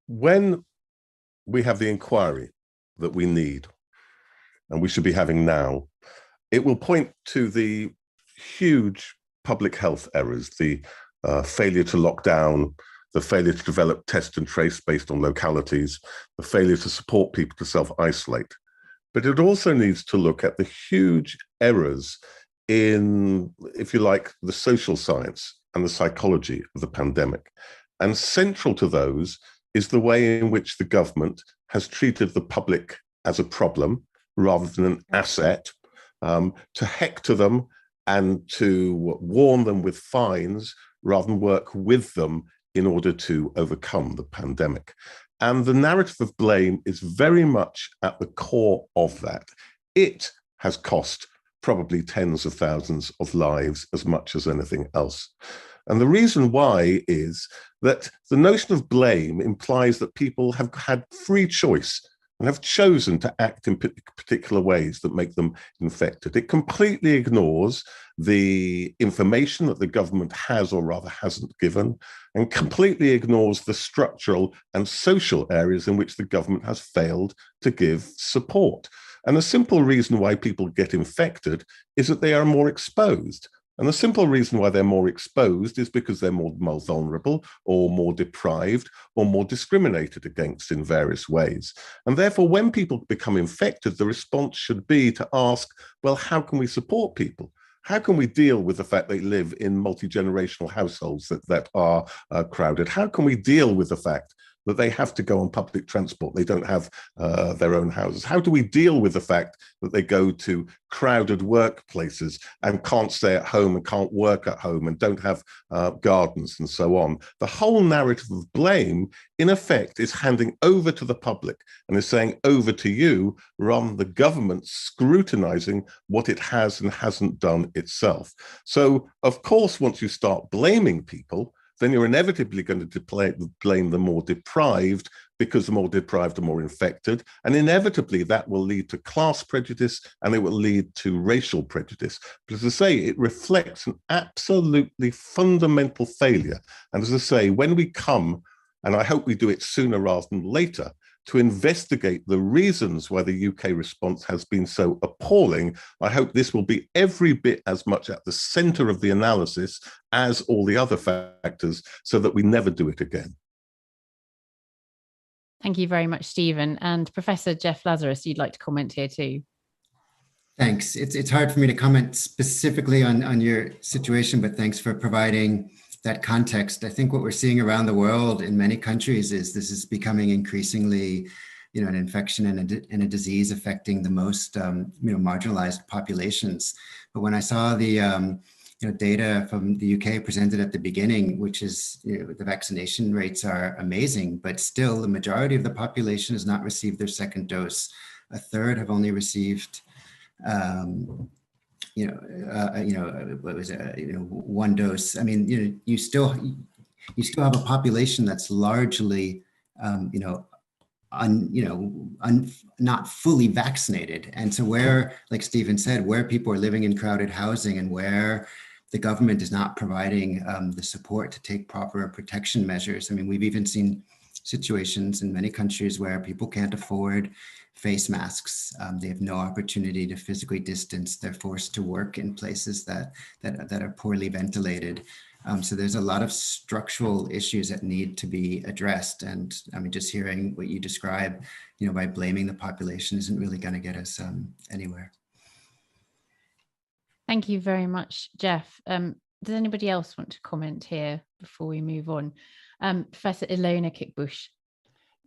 When we have the inquiry that we need, and we should be having now, it will point to the huge public health errors, the failure to lock down, the failure to develop test and trace based on localities, the failure to support people to self-isolate. But it also needs to look at the huge errors in, if you like, the social science and the psychology of the pandemic. And central to those is the way in which the government has treated the public as a problem rather than an asset, to hector them and to warn them with fines rather than work with them in order to overcome the pandemic. And the narrative of blame is very much at the core of that. It has cost probably tens of thousands of lives as much as anything else. And the reason why is that the notion of blame implies that people have had free choice and have chosen to act in particular ways that make them infected. It completely ignores the information that the government has or rather hasn't given, and completely ignores the structural and social areas in which the government has failed to give support. And the simple reason why people get infected is that they are more exposed. And the simple reason why they're more exposed is because they're more vulnerable or more deprived or more discriminated against in various ways. And therefore, when people become infected, the response should be to ask, well, how can we support people? How can we deal with the fact they live in multi-generational households that are crowded? How can we deal with the fact that they have to go on public transport, they don't have their own houses? How do we deal with the fact that they go to crowded workplaces and can't stay at home and can't work at home and don't have gardens and so on? The whole narrative of blame, in effect, is handing over to the public and is saying over to you, rather than the government scrutinizing what it has and hasn't done itself. So, of course, once you start blaming people, then you're inevitably going to blame the more deprived, because the more deprived are more infected. And inevitably that will lead to class prejudice and it will lead to racial prejudice. But as I say, it reflects an absolutely fundamental failure. And as I say, when we come, and I hope we do it sooner rather than later, to investigate the reasons why the UK response has been so appalling, I hope this will be every bit as much at the centre of the analysis as all the other factors, so that we never do it again. Thank you very much, Stephen. And Professor Jeff Lazarus, you'd like to comment here too. Thanks. It's hard for me to comment specifically on your situation, but thanks for providing that context. I think what we're seeing around the world in many countries is this is becoming increasingly, an infection and a disease affecting the most, marginalized populations. But when I saw the, data from the UK presented at the beginning, which is, the vaccination rates are amazing, but still the majority of the population has not received their second dose. A third have only received what was it, one dose. I mean, you still have a population that's largely, not fully vaccinated. And so where, like Stephen said, where people are living in crowded housing and where the government is not providing the support to take proper protection measures. I mean, we've even seen situations in many countries where people can't afford face masks. They have no opportunity to physically distance. They're forced to work in places that are poorly ventilated. So there's a lot of structural issues that need to be addressed. And I mean, just hearing what you describe, by blaming the population isn't really going to get us anywhere. Thank you very much, Jeff. Does anybody else want to comment here before we move on? Professor Ilona Kickbush.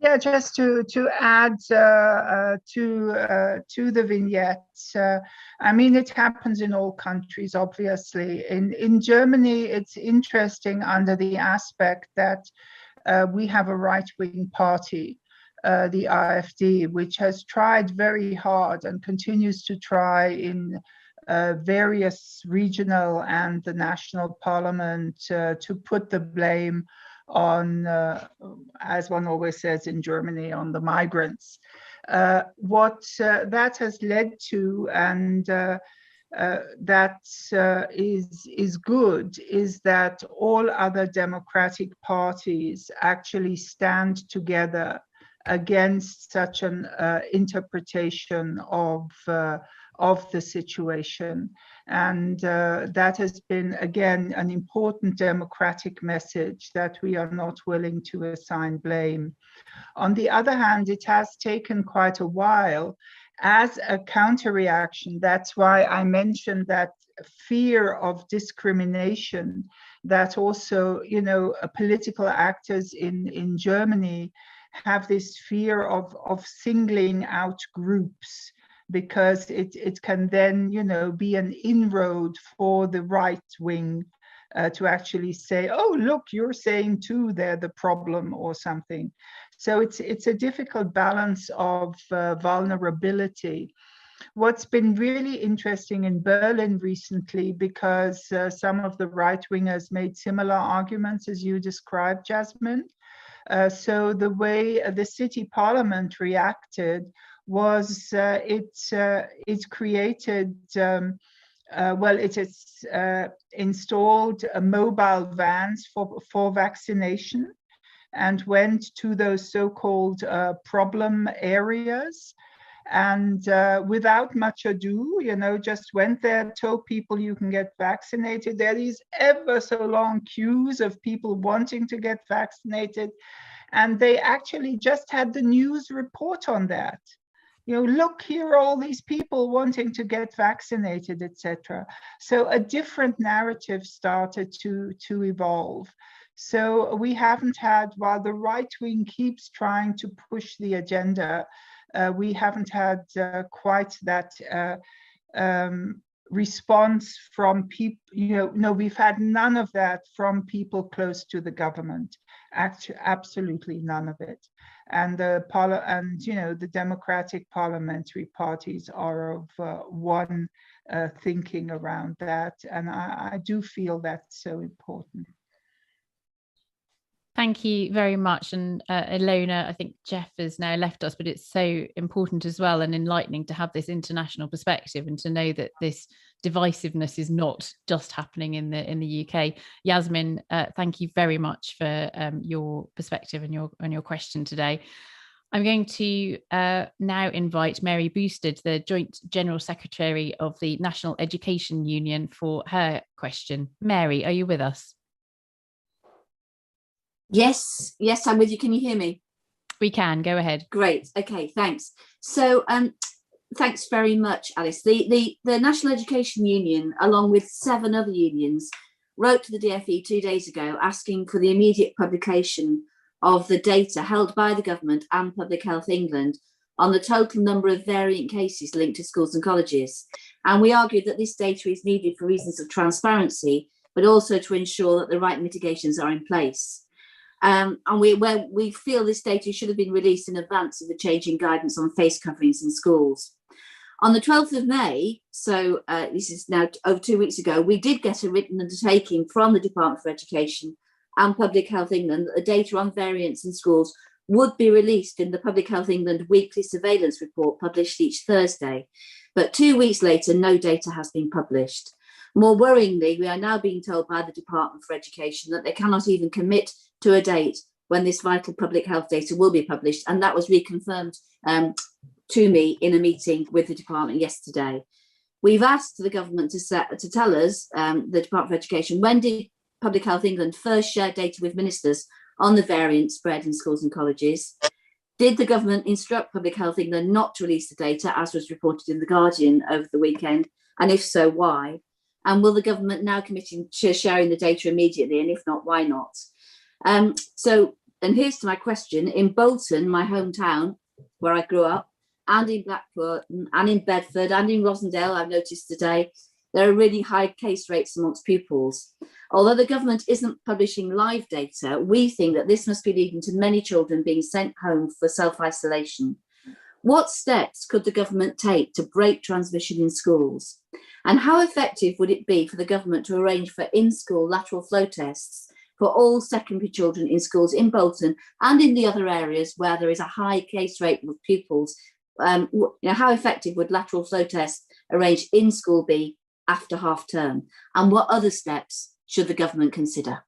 Yeah, just to add to the vignettes. I mean, it happens in all countries, obviously. In Germany, it's interesting under the aspect that we have a right-wing party, the AfD, which has tried very hard and continues to try in various regional and the national parliament to put the blame on, as one always says in Germany, on the migrants. What that has led to, and that is good, is that all other democratic parties actually stand together against such an interpretation of the situation. And that has been, again, an important democratic message that we are not willing to assign blame. On the other hand, it has taken quite a while as a counter-reaction. That's why I mentioned that fear of discrimination, that also, political actors in Germany have this fear of singling out groups, because it can then, be an inroad for the right wing to actually say, oh, look, you're saying too they're the problem or something. So it's a difficult balance of vulnerability. What's been really interesting in Berlin recently, because some of the right-wingers made similar arguments as you described, Jasmine. So the way the city parliament reacted was it created, it has installed mobile vans for vaccination, and went to those so-called problem areas, and without much ado, just went there, told people you can get vaccinated. There are these ever so long queues of people wanting to get vaccinated, and they actually just had the news report on that. Look, here are all these people wanting to get vaccinated, etc. So a different narrative started to evolve. So we haven't had, while the right wing keeps trying to push the agenda, we haven't had quite that response from people. No, we've had none of that from people close to the government. Actually, absolutely none of it. And the democratic parliamentary parties are of one thinking around that, and I do feel that's so important. Thank you very much. And Ilona, I think Jeff has now left us, but it's so important as well and enlightening to have this international perspective and to know that this divisiveness is not just happening in the UK. Yasmin, thank you very much for your perspective and your question today. I'm going to now invite Mary Boosted, the Joint General Secretary of the National Education Union, for her question. Mary, are you with us? Yes, I'm with you. Can you hear me? We can. Go ahead. Great. Okay, thanks. So thanks very much, Alice. The National Education Union, along with 7 other unions, wrote to the DFE 2 days ago asking for the immediate publication of the data held by the government and Public Health England on the total number of variant cases linked to schools and colleges. And we argued that this data is needed for reasons of transparency, but also to ensure that the right mitigations are in place. And we feel this data should have been released in advance of the changing guidance on face coverings in schools. On the 12th of May, so this is now over 2 weeks ago, we did get a written undertaking from the Department for Education and Public Health England that the data on variants in schools would be released in the Public Health England weekly surveillance report published each Thursday. But 2 weeks later, no data has been published. More worryingly, we are now being told by the Department for Education that they cannot even commit to a date when this vital public health data will be published, and that was reconfirmed to me in a meeting with the department yesterday. We've asked the government to tell us, the Department of Education, when did Public Health England first share data with ministers on the variant spread in schools and colleges? Did the government instruct Public Health England not to release the data, as was reported in The Guardian over the weekend? And if so, why? And will the government now commit to sharing the data immediately? And if not, why not? And here's to my question. In Bolton, my hometown, where I grew up, and in Blackpool, and in Bedford, and in Rosendale, I've noticed today, there are really high case rates amongst pupils. Although the government isn't publishing live data, we think that this must be leading to many children being sent home for self-isolation. What steps could the government take to break transmission in schools? And how effective would it be for the government to arrange for in-school lateral flow tests for all secondary children in schools in Bolton and in the other areas where there is a high case rate of pupils? How effective would lateral flow tests arranged in school be after half term? And what other steps should the government consider?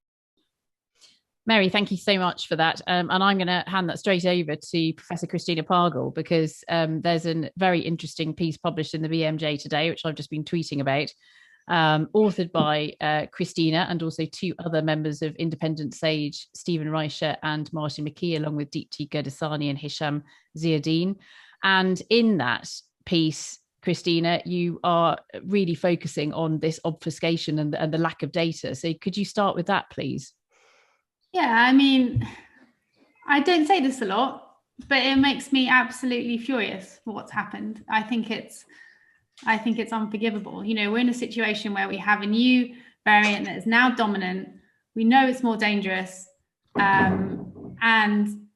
Mary, thank you so much for that. And I'm going to hand that straight over to Professor Christina Pargle, because there's a very interesting piece published in the BMJ today, which I've just been tweeting about, authored by Christina and also two other members of Independent Sage, Stephen Reicher and Martin McKee, along with Deepti Gurdasani and Hisham Ziadeen. And in that piece, Christina, you are really focusing on this obfuscation and the lack of data. So could you start with that, please? Yeah, I mean, I don't say this a lot, but it makes me absolutely furious for what's happened. I think it's unforgivable. You know, we're in a situation where we have a new variant that is now dominant. We know it's more dangerous. And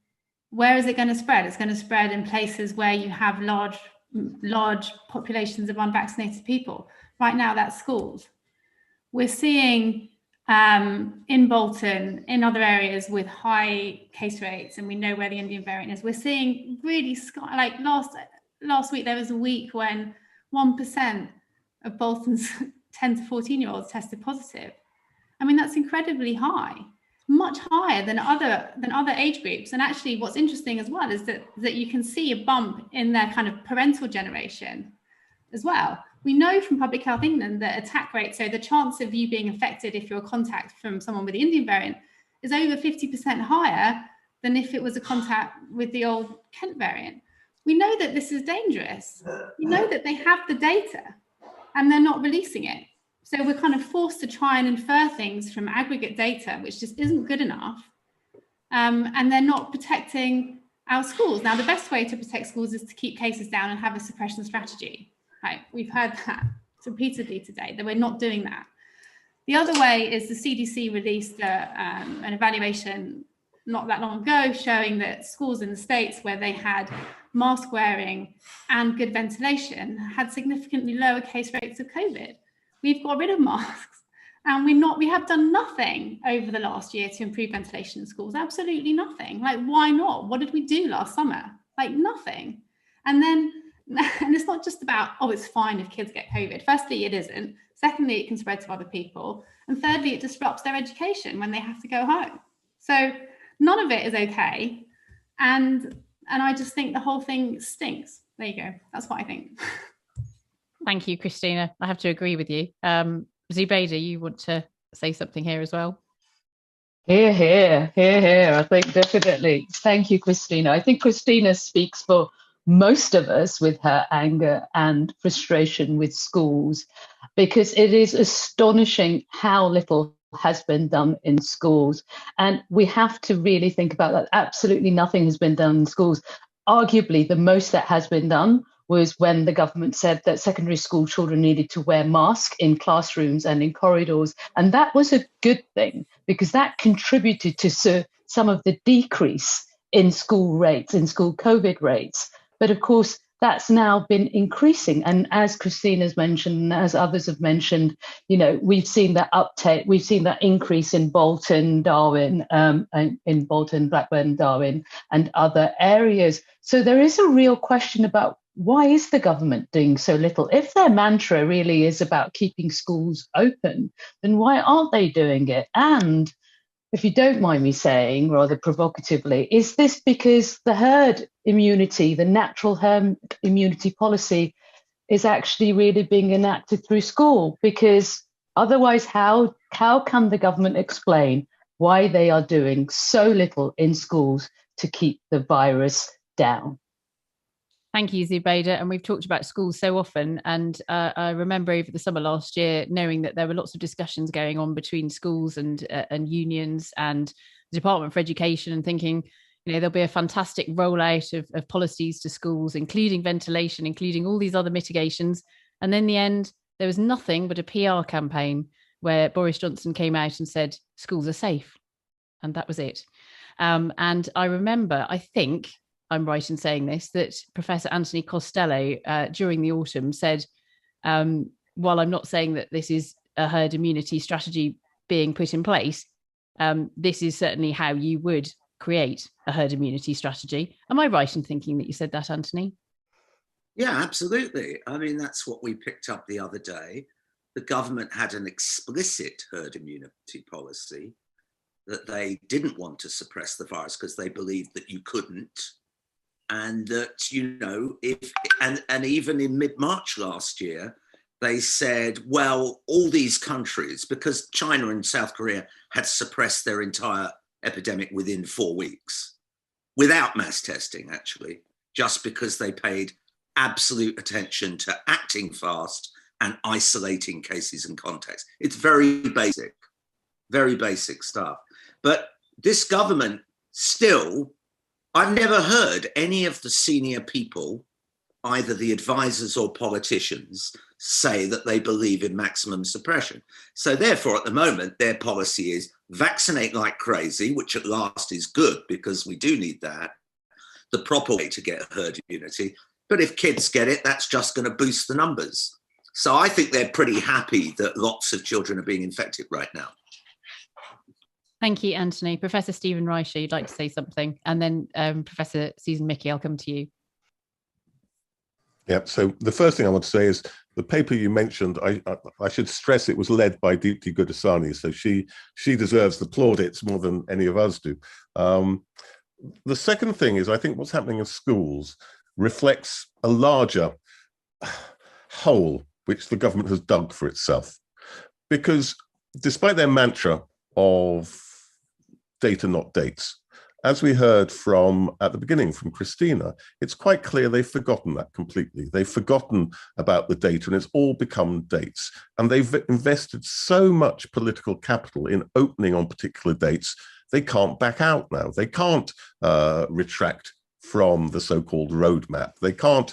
where is it going to spread? It's going to spread in places where you have large populations of unvaccinated people. Right now, that's schools. We're seeing in Bolton, in other areas with high case rates, and we know where the Indian variant is, we're seeing really, like last week, there was a week when 1% of Bolton's 10 to 14-year-olds tested positive. I mean, that's incredibly high, much higher than other age groups. And actually what's interesting as well is that you can see a bump in their kind of parental generation as well. We know from Public Health England that attack rate, so the chance of you being affected if you're a contact from someone with the Indian variant, is over 50% higher than if it was a contact with the old Kent variant. We know that this is dangerous. We know that they have the data and they're not releasing it. So we're kind of forced to try and infer things from aggregate data, which just isn't good enough. And they're not protecting our schools. Now, the best way to protect schools is to keep cases down and have a suppression strategy. Right, we've heard that repeatedly today, that we're not doing that. The other way is the CDC released an evaluation not that long ago showing that schools in the States where they had mask wearing and good ventilation had significantly lower case rates of COVID. We've got rid of masks and we have done nothing over the last year to improve ventilation in schools, absolutely nothing. Like, why not? What did we do last summer? Like, nothing. And it's not just about, oh, it's fine if kids get COVID. Firstly, it isn't. Secondly, it can spread to other people. And thirdly, it disrupts their education when they have to go home. So none of it is okay. And I just think the whole thing stinks. There you go. That's what I think. Thank you, Christina. I have to agree with you. Zubaida, you want to say something here as well? Here. I think definitely. Thank you, Christina. I think Christina speaks for most of us with her anger and frustration with schools, because it is astonishing how little has been done in schools. And we have to really think about that. Absolutely nothing has been done in schools. Arguably, the most that has been done was when the government said that secondary school children needed to wear masks in classrooms and in corridors. And that was a good thing, because that contributed to some of the decrease in school rates, in school COVID rates. But of course, that's now been increasing. And as Christina's mentioned, and as others have mentioned, we've seen that uptake, we've seen that increase in Bolton, Darwin, in Bolton, Blackburn, Darwin, and other areas. So there is a real question about, why is the government doing so little? If their mantra really is about keeping schools open, then why aren't they doing it? And if you don't mind me saying, rather provocatively, is this because the herd immunity, the natural herd immunity policy, is actually really being enacted through school? Because otherwise, how can the government explain why they are doing so little in schools to keep the virus down? Thank you, Zubaida. And we've talked about schools so often. And I remember over the summer last year, knowing that there were lots of discussions going on between schools and unions and the Department for Education, and thinking, there'll be a fantastic rollout of policies to schools, including ventilation, including all these other mitigations. And then in the end, there was nothing but a PR campaign where Boris Johnson came out and said, schools are safe. And that was it. And I remember, I think I'm right in saying this, that Professor Anthony Costello during the autumn said, while I'm not saying that this is a herd immunity strategy being put in place, this is certainly how you would create a herd immunity strategy. Am I right in thinking that you said that, Anthony? Yeah, absolutely. I mean, that's what we picked up the other day. The government had an explicit herd immunity policy that they didn't want to suppress the virus because they believed that you couldn't. And that, and even in mid-March last year, they said, well, all these countries, because China and South Korea had suppressed their entire epidemic within 4 weeks, without mass testing, actually, just because they paid absolute attention to acting fast and isolating cases and contacts. It's very basic stuff. But this government still, I've never heard any of the senior people, either the advisors or politicians, say that they believe in maximum suppression. So therefore, at the moment, their policy is vaccinate like crazy, which at last is good because we do need that, the proper way to get herd immunity. But if kids get it, that's just going to boost the numbers. So I think they're pretty happy that lots of children are being infected right now. Thank you, Anthony. Professor Stephen Reicher, you'd like to say something? And then Professor Susan Mickey, I'll come to you. Yeah, so the first thing I want to say is the paper you mentioned, I should stress it was led by Deepti Gudasani, so she deserves the plaudits more than any of us do. The second thing is, I think what's happening in schools reflects a larger hole which the government has dug for itself. Because despite their mantra of data, not dates, as we heard from at the beginning from Christina, it's quite clear they've forgotten that completely. They've forgotten about the data and it's all become dates. And they've invested so much political capital in opening on particular dates, they can't back out now. They can't retract from the so-called roadmap. They can't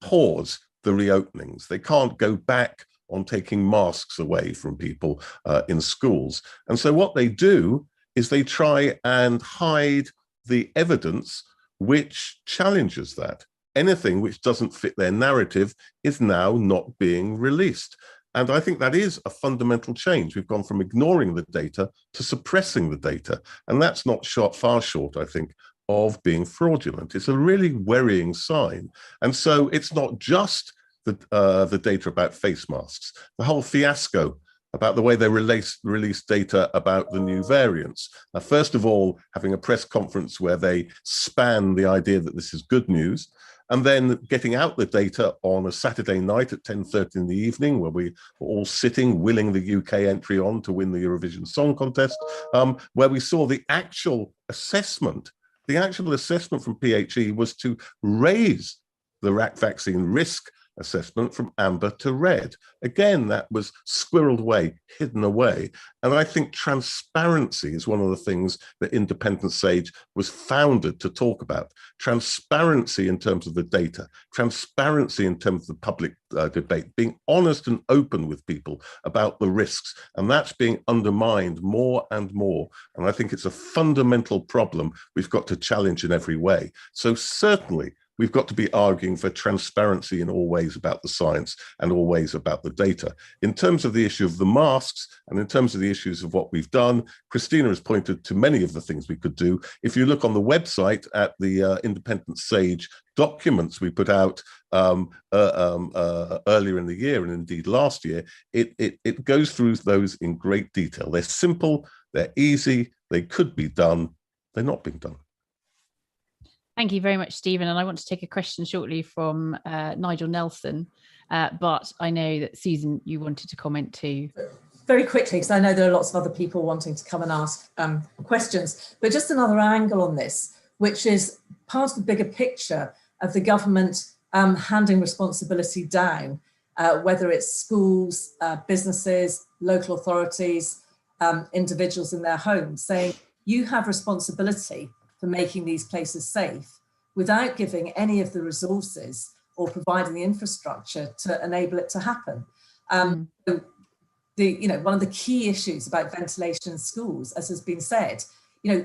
pause the reopenings. They can't go back on taking masks away from people in schools. And so what they do is they try and hide the evidence which challenges that. Anything which doesn't fit their narrative is now not being released. And I think that is a fundamental change. We've gone from ignoring the data to suppressing the data. And that's not far short, I think, of being fraudulent. It's a really worrying sign. And so it's not just the data about face masks, the whole fiasco about the way they release data about the new variants. First of all, having a press conference where they span the idea that this is good news, and then getting out the data on a Saturday night at 10:30 in the evening, where we were all sitting, willing the UK entry on to win the Eurovision Song Contest, where we saw the actual assessment. The actual assessment from PHE was to raise the vaccine risk assessment from amber to red. Again, that was squirreled away, hidden away. And I think transparency is one of the things that Independent Sage was founded to talk about. Transparency in terms of the data, transparency in terms of the public debate, being honest and open with people about the risks. And that's being undermined more and more. And I think it's a fundamental problem we've got to challenge in every way. So certainly, we've got to be arguing for transparency in all ways about the science and all ways about the data. In terms of the issue of the masks and in terms of the issues of what we've done, Christina has pointed to many of the things we could do. If you look on the website at the Independent Sage documents we put out earlier in the year and indeed last year, it goes through those in great detail. They're simple, They're easy, they could be done, they're not being done. Thank you very much, Stephen. And I want to take a question shortly from Nigel Nelson, but I know that Susan, you wanted to comment too. Very quickly, because I know there are lots of other people wanting to come and ask questions, but just another angle on this, which is part of the bigger picture of the government handing responsibility down, whether it's schools, businesses, local authorities, individuals in their homes, saying you have responsibility for making these places safe without giving any of the resources or providing the infrastructure to enable it to happen. So one of the key issues about ventilation in schools, as has been said,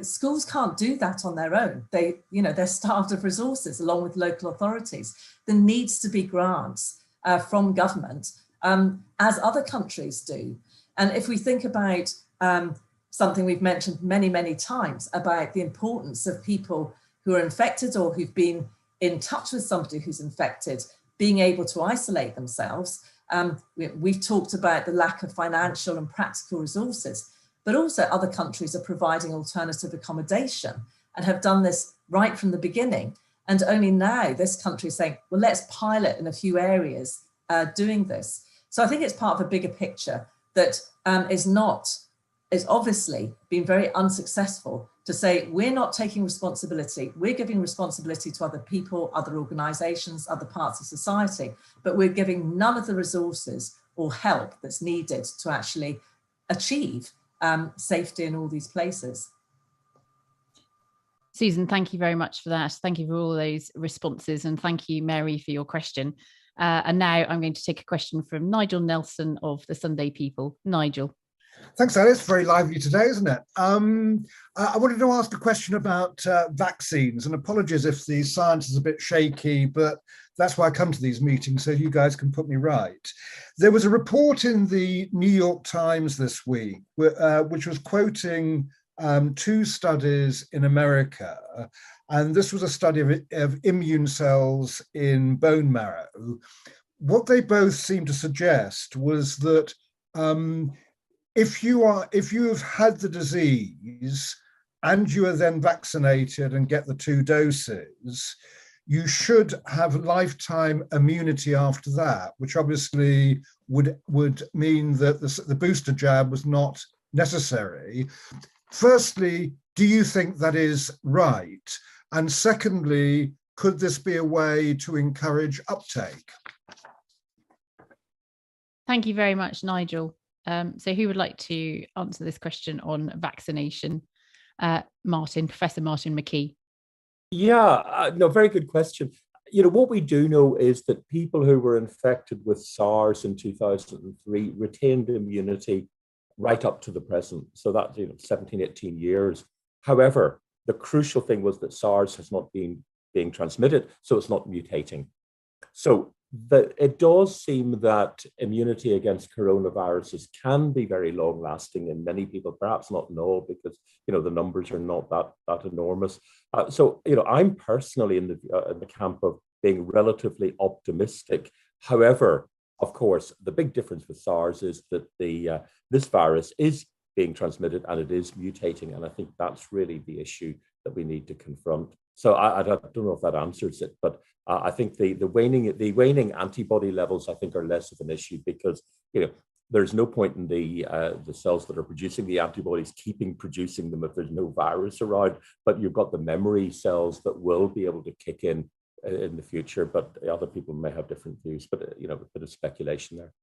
schools can't do that on their own. They're starved of resources along with local authorities. There needs to be grants from government, as other countries do. And if we think about something we've mentioned many, many times about the importance of people who are infected or who've been in touch with somebody who's infected, being able to isolate themselves. We've talked about the lack of financial and practical resources, but also other countries are providing alternative accommodation and have done this right from the beginning. And only now this country is saying, well, let's pilot in a few areas doing this. So I think it's part of a bigger picture that is obviously been very unsuccessful to say, we're not taking responsibility, we're giving responsibility to other people, other organisations, other parts of society, but we're giving none of the resources or help that's needed to actually achieve safety in all these places. Susan, thank you very much for that. Thank you for all those responses, and thank you, Mary, for your question. And now I'm going to take a question from Nigel Nelson of the Sunday People. Nigel. Thanks, Alice. Very lively today, isn't it? I wanted to ask a question about vaccines, and apologies if the science is a bit shaky, but that's why I come to these meetings, so you guys can put me right. There was a report in the New York Times this week, which was quoting 2 studies in America, and this was a study of immune cells in bone marrow. What they both seemed to suggest was that if you have had the disease and you are then vaccinated and get the 2 doses, you should have lifetime immunity after that, which obviously would mean that the booster jab was not necessary. Firstly, do you think that is right? And secondly, could this be a way to encourage uptake? Thank you very much, Nigel. So who would like to answer this question on vaccination? Professor Martin McKee. Yeah, no, very good question. What we do know is that people who were infected with SARS in 2003 retained immunity right up to the present. So that's 17, 18 years. However, the crucial thing was that SARS has not been being transmitted, so it's not mutating. So it does seem that immunity against coronaviruses can be very long lasting in many people, perhaps not in all, because the numbers are not that enormous. So I'm personally in the camp of being relatively optimistic. However, of course, the big difference with SARS is that this virus is being transmitted and it is mutating, and I think that's really the issue that we need to confront. So I don't know if that answers it, but I think the waning antibody levels, I think, are less of an issue because there's no point in the cells that are producing the antibodies keeping producing them if there's no virus around. But you've got the memory cells that will be able to kick in the future. But other people may have different views. But a bit of speculation there.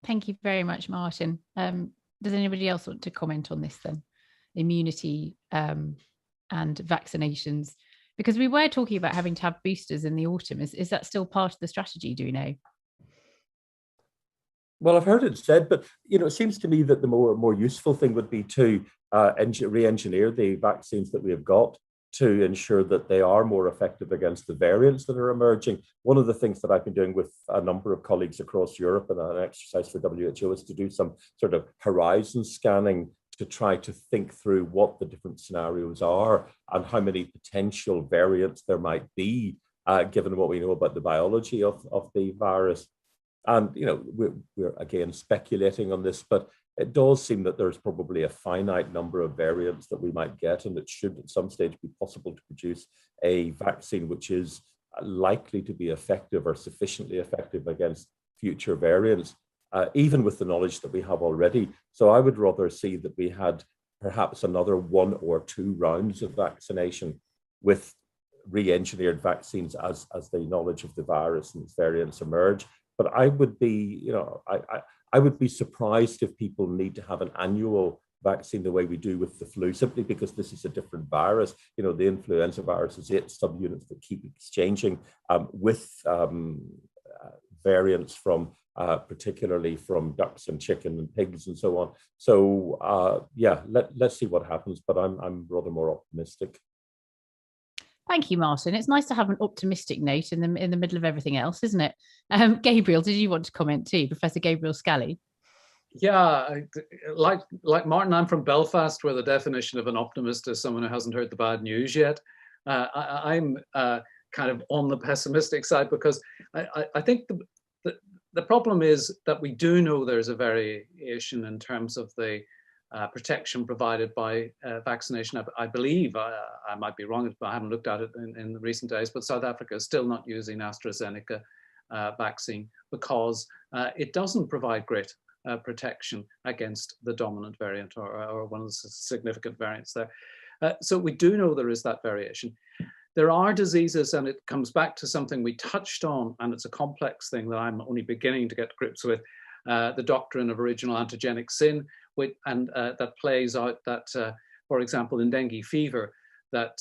Thank you very much, Martin. Does anybody else want to comment on this then? Immunity and vaccinations, because we were talking about having to have boosters in the autumn. Is that still part of the strategy? Do we know? Well, I've heard it said, but it seems to me that the more useful thing would be to re-engineer the vaccines that we have got to ensure that they are more effective against the variants that are emerging. One of the things that I've been doing with a number of colleagues across Europe and an exercise for WHO is to do some sort of horizon scanning to try to think through what the different scenarios are and how many potential variants there might be, given what we know about the biology of the virus. And, you know, we're again speculating on this, but it does seem that there's probably a finite number of variants that we might get, and it should at some stage be possible to produce a vaccine which is likely to be effective or sufficiently effective against future variants, even with the knowledge that we have already. So I would rather see that we had perhaps another 1 or 2 rounds of vaccination with re-engineered vaccines as the knowledge of the virus and its variants emerge. But I would be, you know, I would be surprised if people need to have an annual vaccine the way we do with the flu, simply because this is a different virus. You know, the influenza virus is 8 subunits that keep exchanging with variants from particularly from ducks and chicken and pigs and so on. So yeah, let's see what happens, but I'm rather more optimistic. Thank you, Martin. It's nice to have an optimistic note in the middle of everything else, isn't it? Gabriel, did you want to comment too, Professor Gabriel Scally? Yeah, like Martin, I'm from Belfast, where the definition of an optimist is someone who hasn't heard the bad news yet. I'm kind of on the pessimistic side, because I think the problem is that we do know there's a variation in terms of the protection provided by vaccination. I believe, I might be wrong, but I haven't looked at it in the recent days, but South Africa is still not using AstraZeneca vaccine because it doesn't provide great protection against the dominant variant or one of the significant variants there. So we do know there is that variation. There are diseases, and it comes back to something we touched on, and it's a complex thing that I'm only beginning to get to grips with, the doctrine of original antigenic sin, and that plays out that, for example, in dengue fever, that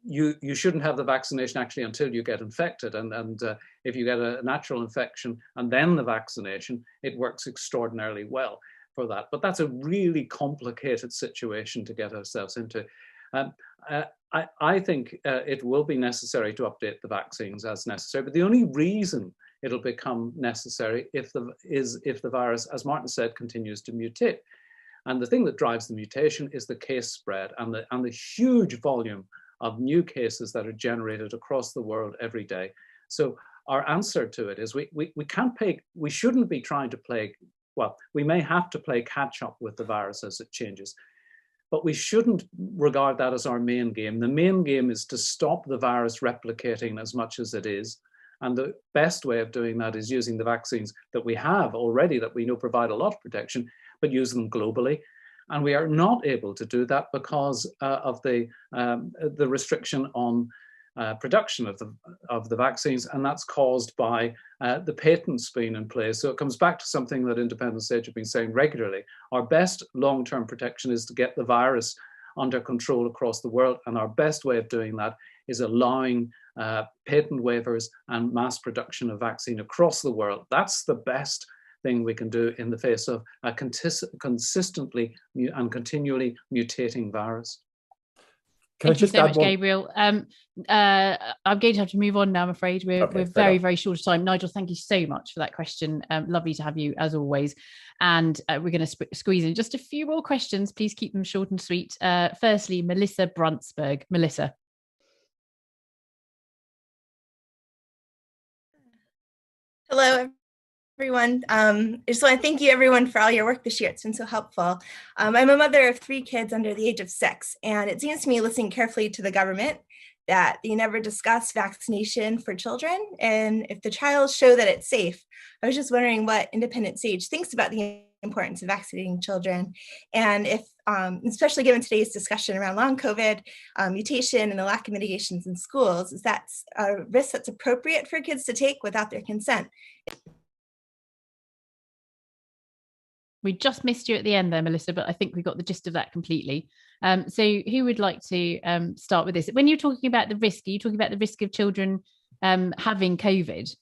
you shouldn't have the vaccination actually until you get infected. And if you get a natural infection and then the vaccination, it works extraordinarily well for that. But that's a really complicated situation to get ourselves into. I think it will be necessary to update the vaccines as necessary, but the only reason it'll become necessary if the virus, as Martin said, continues to mutate. And the thing that drives the mutation is the case spread and the huge volume of new cases that are generated across the world every day. So our answer to it is we shouldn't be trying to play, well, we may have to play catch up with the virus as it changes, but we shouldn't regard that as our main game. The main game is to stop the virus replicating as much as it is. And the best way of doing that is using the vaccines that we have already, that we know provide a lot of protection, but use them globally. And we are not able to do that because of the restriction on production of the vaccines, and that's caused by the patents being in place. So it comes back to something that Independent Sage have been saying regularly. Our best long-term protection is to get the virus under control across the world, and our best way of doing that is allowing patent waivers and mass production of vaccine across the world. That's the best thing we can do in the face of a consistently and continually mutating virus. Thank you so much, Gabriel. I'm going to have to move on now, I'm afraid. We're very, very short of time. Nigel, thank you so much for that question. Lovely to have you, as always. And we're going to squeeze in just a few more questions. Please keep them short and sweet. Firstly, Melissa Bruntsberg. Melissa. Hello, everyone. I just want to thank you, everyone, for all your work this year. It's been so helpful. I'm a mother of 3 kids under the age of 6, and it seems to me, listening carefully to the government, that they never discuss vaccination for children. And if the trials show that it's safe, I was just wondering what Independent Sage thinks about the importance of vaccinating children, and if, especially given today's discussion around long COVID, mutation, and the lack of mitigations in schools, is that a risk that's appropriate for kids to take without their consent? We just missed you at the end there, Melissa, but I think we got the gist of that completely. So who would like to start with this? When you're talking about the risk, are you talking about the risk of children having COVID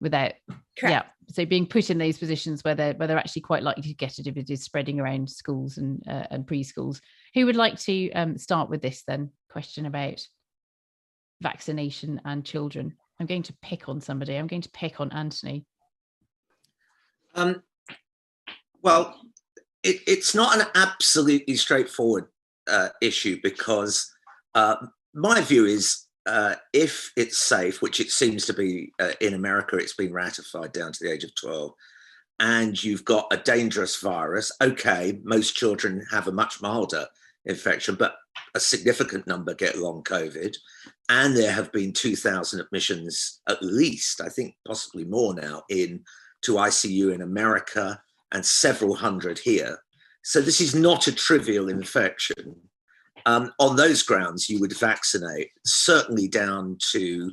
without? Correct. Yeah, so being put in those positions where they're actually quite likely to get it if it is spreading around schools and preschools. Who would like to start with this then? Question about vaccination and children. I'm going to pick on somebody. I'm going to pick on Anthony. Well, it's not an absolutely straightforward issue, because my view is if it's safe, which it seems to be in America, it's been ratified down to the age of 12, and you've got a dangerous virus, okay, most children have a much milder infection, but a significant number get long COVID. And there have been 2,000 admissions, at least, I think possibly more now, to ICU in America, and several hundred here. So this is not a trivial infection. On those grounds, you would vaccinate, certainly down to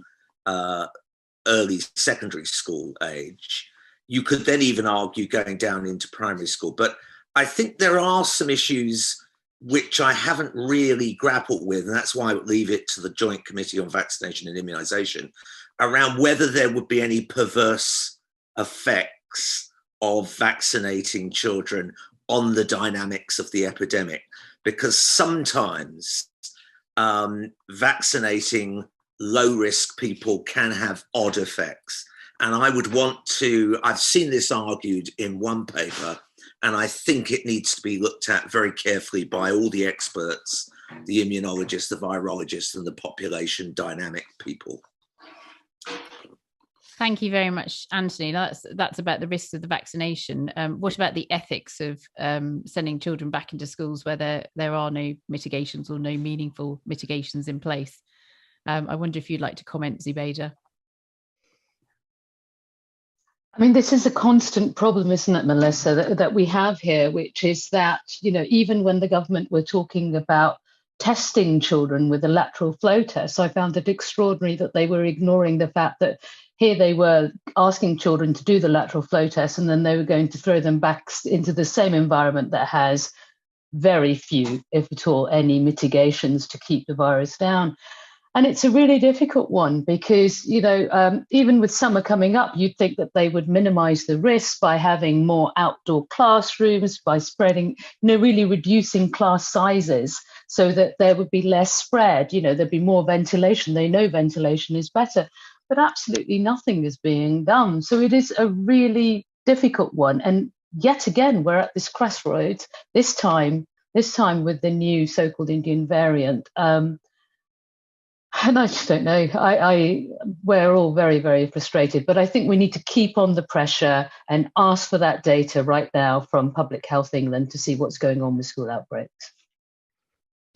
early secondary school age. You could then even argue going down into primary school. But I think there are some issues which I haven't really grappled with, and that's why I would leave it to the Joint Committee on Vaccination and Immunisation, around whether there would be any perverse effects of vaccinating children on the dynamics of the epidemic. Because sometimes vaccinating low-risk people can have odd effects. And I would want to, I've seen this argued in one paper, and I think it needs to be looked at very carefully by all the experts, the immunologists, the virologists, and the population dynamic people. Thank you very much, Anthony. That's about the risks of the vaccination. What about the ethics of sending children back into schools where there are no mitigations or no meaningful mitigations in place? I wonder if you'd like to comment, Zubaida. I mean, this is a constant problem, isn't it, Melissa, that we have here, which is that, you know, even when the government were talking about testing children with a lateral flow test, I found it extraordinary that they were ignoring the fact that here they were asking children to do the lateral flow test, and then they were going to throw them back into the same environment that has very few, if at all, any mitigations to keep the virus down. And it's a really difficult one because, you know, even with summer coming up, you'd think that they would minimize the risk by having more outdoor classrooms, by spreading, you know, really reducing class sizes so that there would be less spread, you know, there'd be more ventilation. They know ventilation is better, but absolutely nothing is being done. So it is a really difficult one. And yet again, we're at this crossroads, this time with the new so-called Indian variant. And I just don't know. We're all very, very frustrated, but I think we need to keep on the pressure and ask for that data right now from Public Health England to see what's going on with school outbreaks.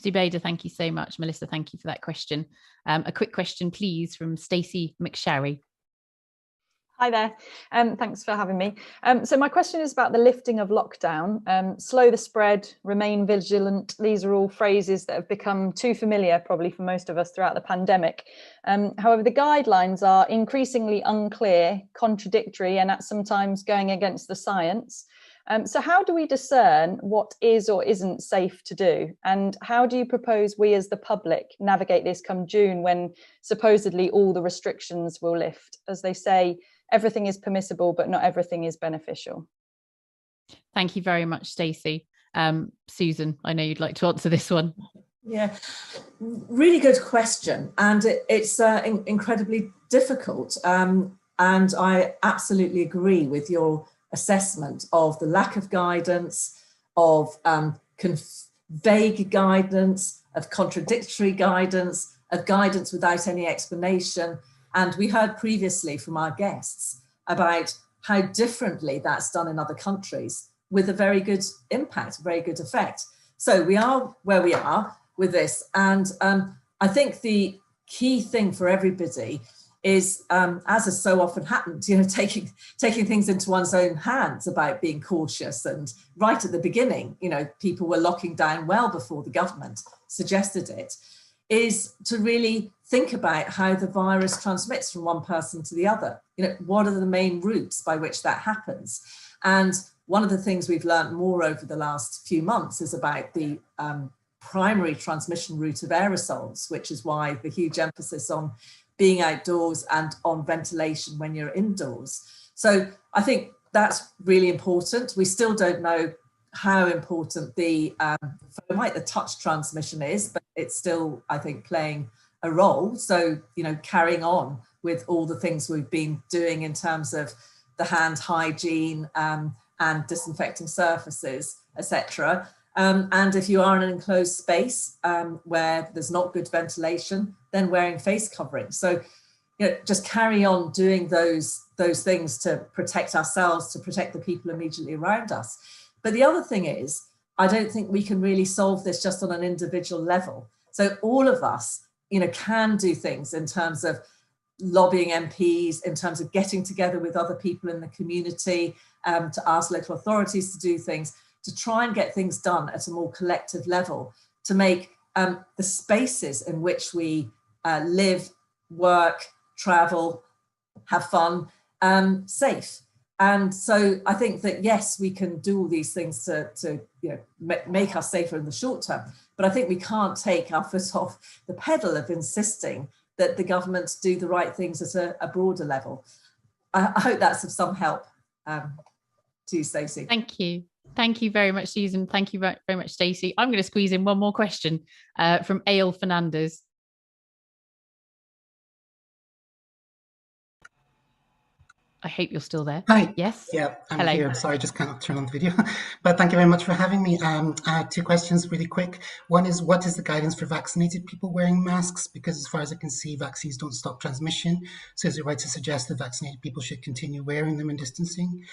Zubaida, thank you so much. Melissa, thank you for that question. A quick question, please, from Stacey McSharry. Hi there, thanks for having me. So my question is about the lifting of lockdown. Slow the spread, remain vigilant. These are all phrases that have become too familiar probably for most of us throughout the pandemic. However, the guidelines are increasingly unclear, contradictory, and at sometimes going against the science. So how do we discern what is or isn't safe to do? And how do you propose we as the public navigate this come June when supposedly all the restrictions will lift? As they say, everything is permissible, but not everything is beneficial. Thank you very much, Stacey. Susan, I know you'd like to answer this one. Yeah, really good question. And it's incredibly difficult. And I absolutely agree with your assessment of the lack of guidance, of vague guidance, of contradictory guidance, of guidance without any explanation. And we heard previously from our guests about how differently that's done in other countries with a very good impact, very good effect. So we are where we are with this. And I think the key thing for everybody is, as has so often happened, you know, taking things into one's own hands about being cautious. And right at the beginning, you know, people were locking down well before the government suggested it, is to really think about how the virus transmits from one person to the other. You know, what are the main routes by which that happens? And one of the things we've learned more over the last few months is about the primary transmission route of aerosols, which is why the huge emphasis on being outdoors and on ventilation when you're indoors. So I think that's really important. We still don't know how important the touch transmission is, but it's still, I think, playing a role. So, you know, carrying on with all the things we've been doing in terms of the hand hygiene and disinfecting surfaces, etc. And if you are in an enclosed space where there's not good ventilation, then wearing face covering. So, just carry on doing those things to protect ourselves, to protect the people immediately around us. But the other thing is, I don't think we can really solve this just on an individual level. So all of us, can do things in terms of lobbying MPs, in terms of getting together with other people in the community, to ask local authorities to do things, to try and get things done at a more collective level, to make the spaces in which we live, work, travel, have fun, safe. And so I think that, yes, we can do all these things to make us safer in the short term, but I think we can't take our foot off the pedal of insisting that the government do the right things at a broader level. I hope that's of some help to you, Stacey. Thank you. Thank you very much, Susan. Thank you very much, Stacey. I'm going to squeeze in one more question from Ale Fernandez. I hope you're still there. Hi. Yes. Yeah, I'm Hello. here. Sorry, I just can't turn on the video. But thank you very much for having me. Two questions really quick. One is, what is the guidance for vaccinated people wearing masks? Because as far as I can see, vaccines don't stop transmission. So is it right to suggest that vaccinated people should continue wearing them and distancing?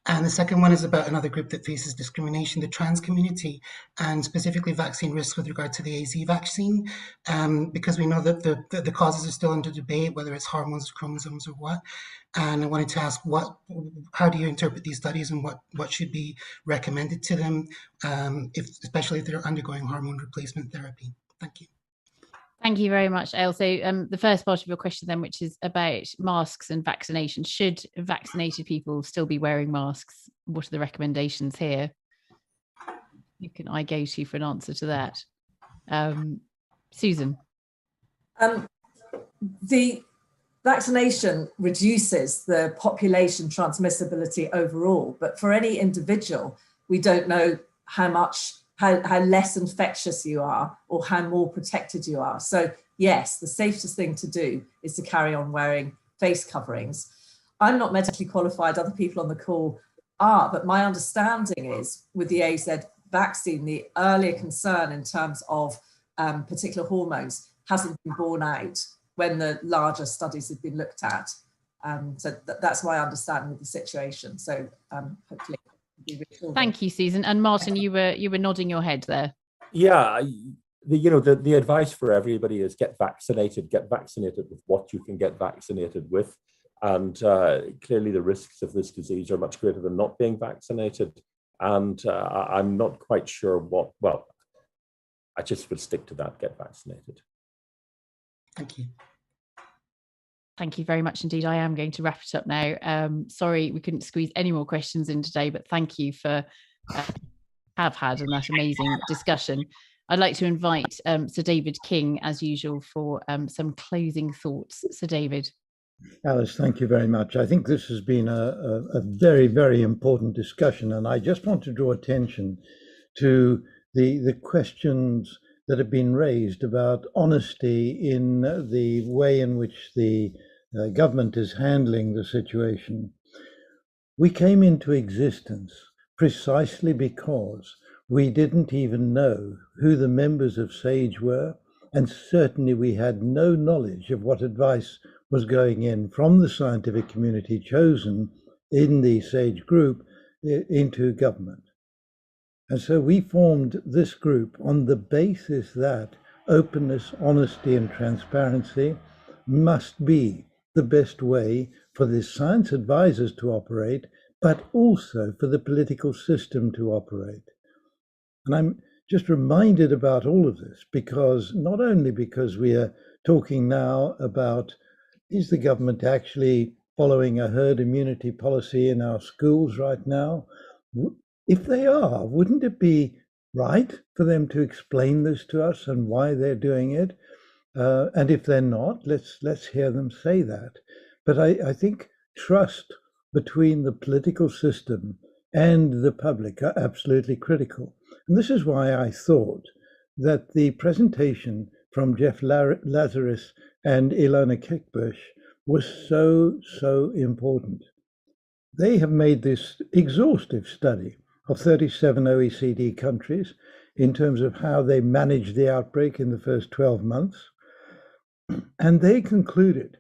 And the second one is about another group that faces discrimination, the trans community, and specifically vaccine risks with regard to the AZ vaccine, because we know that the causes are still under debate, whether it's hormones, chromosomes, or what. And I wanted to ask, how do you interpret these studies, and what should be recommended to them, especially if they're undergoing hormone replacement therapy? Thank you. Thank you very much, Ale. So the first part of your question then, which is about masks and vaccination. Should vaccinated people still be wearing masks? What are the recommendations here? You can I go to for an answer to that. Susan. The vaccination reduces the population transmissibility overall, but for any individual, we don't know how less infectious you are or how more protected you are. So yes, the safest thing to do is to carry on wearing face coverings. I'm not medically qualified, other people on the call are, but my understanding is with the AZ vaccine, the earlier concern in terms of particular hormones hasn't been borne out when the larger studies have been looked at. So that's my understanding of the situation. So hopefully. Thank you, Susan. And Martin, you were nodding your head there. Yeah, the advice for everybody is get vaccinated with what you can get vaccinated with. And clearly the risks of this disease are much greater than not being vaccinated. And I'm not quite sure I just would stick to that, get vaccinated. Thank you. Thank you very much indeed. I am going to wrap it up now. Sorry we couldn't squeeze any more questions in today, but thank you for have had in that amazing discussion. I'd like to invite Sir David King, as usual, for some closing thoughts. Sir David. Alice, thank you very much. I think this has been a very, very important discussion, and I just want to draw attention to the questions that have been raised about honesty in the way in which the government is handling the situation. We came into existence precisely because we didn't even know who the members of SAGE were, and certainly we had no knowledge of what advice was going in from the scientific community chosen in the SAGE group into government. And so we formed this group on the basis that openness, honesty, and transparency must be the best way for the science advisors to operate, but also for the political system to operate. And I'm just reminded about all of this because not only because we are talking now about, is the government actually following a herd immunity policy in our schools right now? If they are, wouldn't it be right for them to explain this to us and why they're doing it? And if they're not, let's hear them say that. But I think trust between the political system and the public are absolutely critical. And this is why I thought that the presentation from Jeff Lazarus and Ilona Kickbush was so important. They have made this exhaustive study of 37 OECD countries in terms of how they managed the outbreak in the first 12 months. And they concluded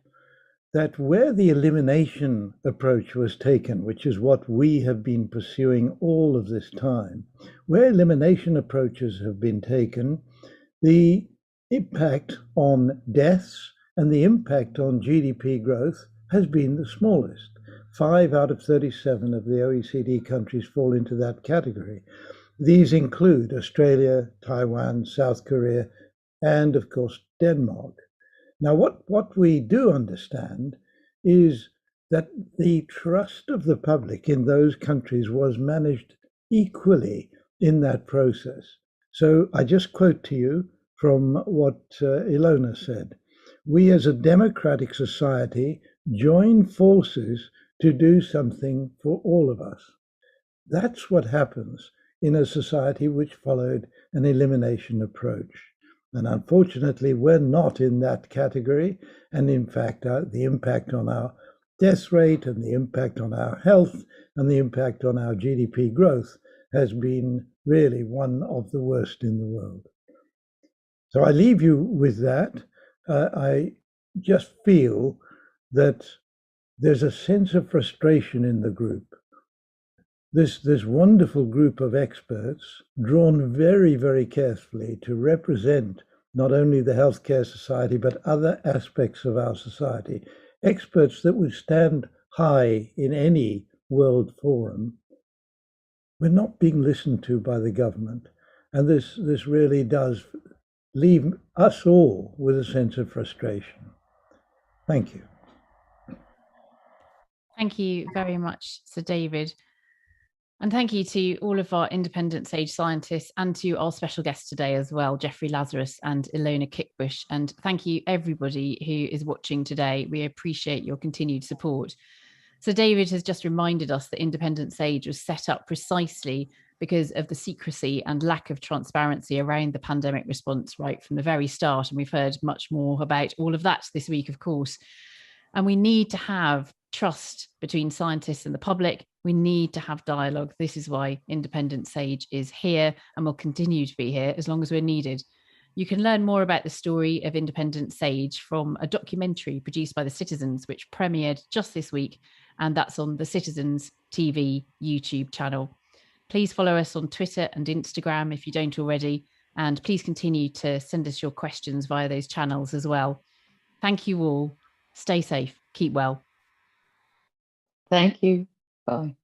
that where the elimination approach was taken, which is what we have been pursuing all of this time, where elimination approaches have been taken, the impact on deaths and the impact on GDP growth has been the smallest. 5 out of 37 of the OECD countries fall into that category. These include Australia, Taiwan, South Korea, and of course, Denmark. Now, what we do understand is that the trust of the public in those countries was managed equally in that process. So I just quote to you from what Ilona said. We as a democratic society join forces to do something for all of us. That's what happens in a society which followed an elimination approach. And unfortunately, we're not in that category. And in fact, the impact on our death rate and the impact on our health and the impact on our GDP growth has been really one of the worst in the world. So I leave you with that. I just feel that there's a sense of frustration in the group. This wonderful group of experts, drawn very, very carefully to represent not only the healthcare society, but other aspects of our society, experts that would stand high in any world forum, we're not being listened to by the government. And this really does leave us all with a sense of frustration. Thank you. Thank you very much, Sir David. And thank you to all of our independent SAGE scientists and to our special guests today as well, Geoffrey Lazarus and Ilona Kickbush. And thank you everybody who is watching today. We appreciate your continued support. So David has just reminded us that independent SAGE was set up precisely because of the secrecy and lack of transparency around the pandemic response right from the very start. And we've heard much more about all of that this week, of course. And we need to have trust between scientists and the public. We need to have dialogue. This is why Independent SAGE is here and will continue to be here as long as we're needed. You can learn more about the story of Independent SAGE from a documentary produced by The Citizens, which premiered just this week, and that's on the Citizens TV YouTube channel. Please follow us on Twitter and Instagram if you don't already, and please continue to send us your questions via those channels as well. Thank you all. Stay safe. Keep well. Thank you. Bye.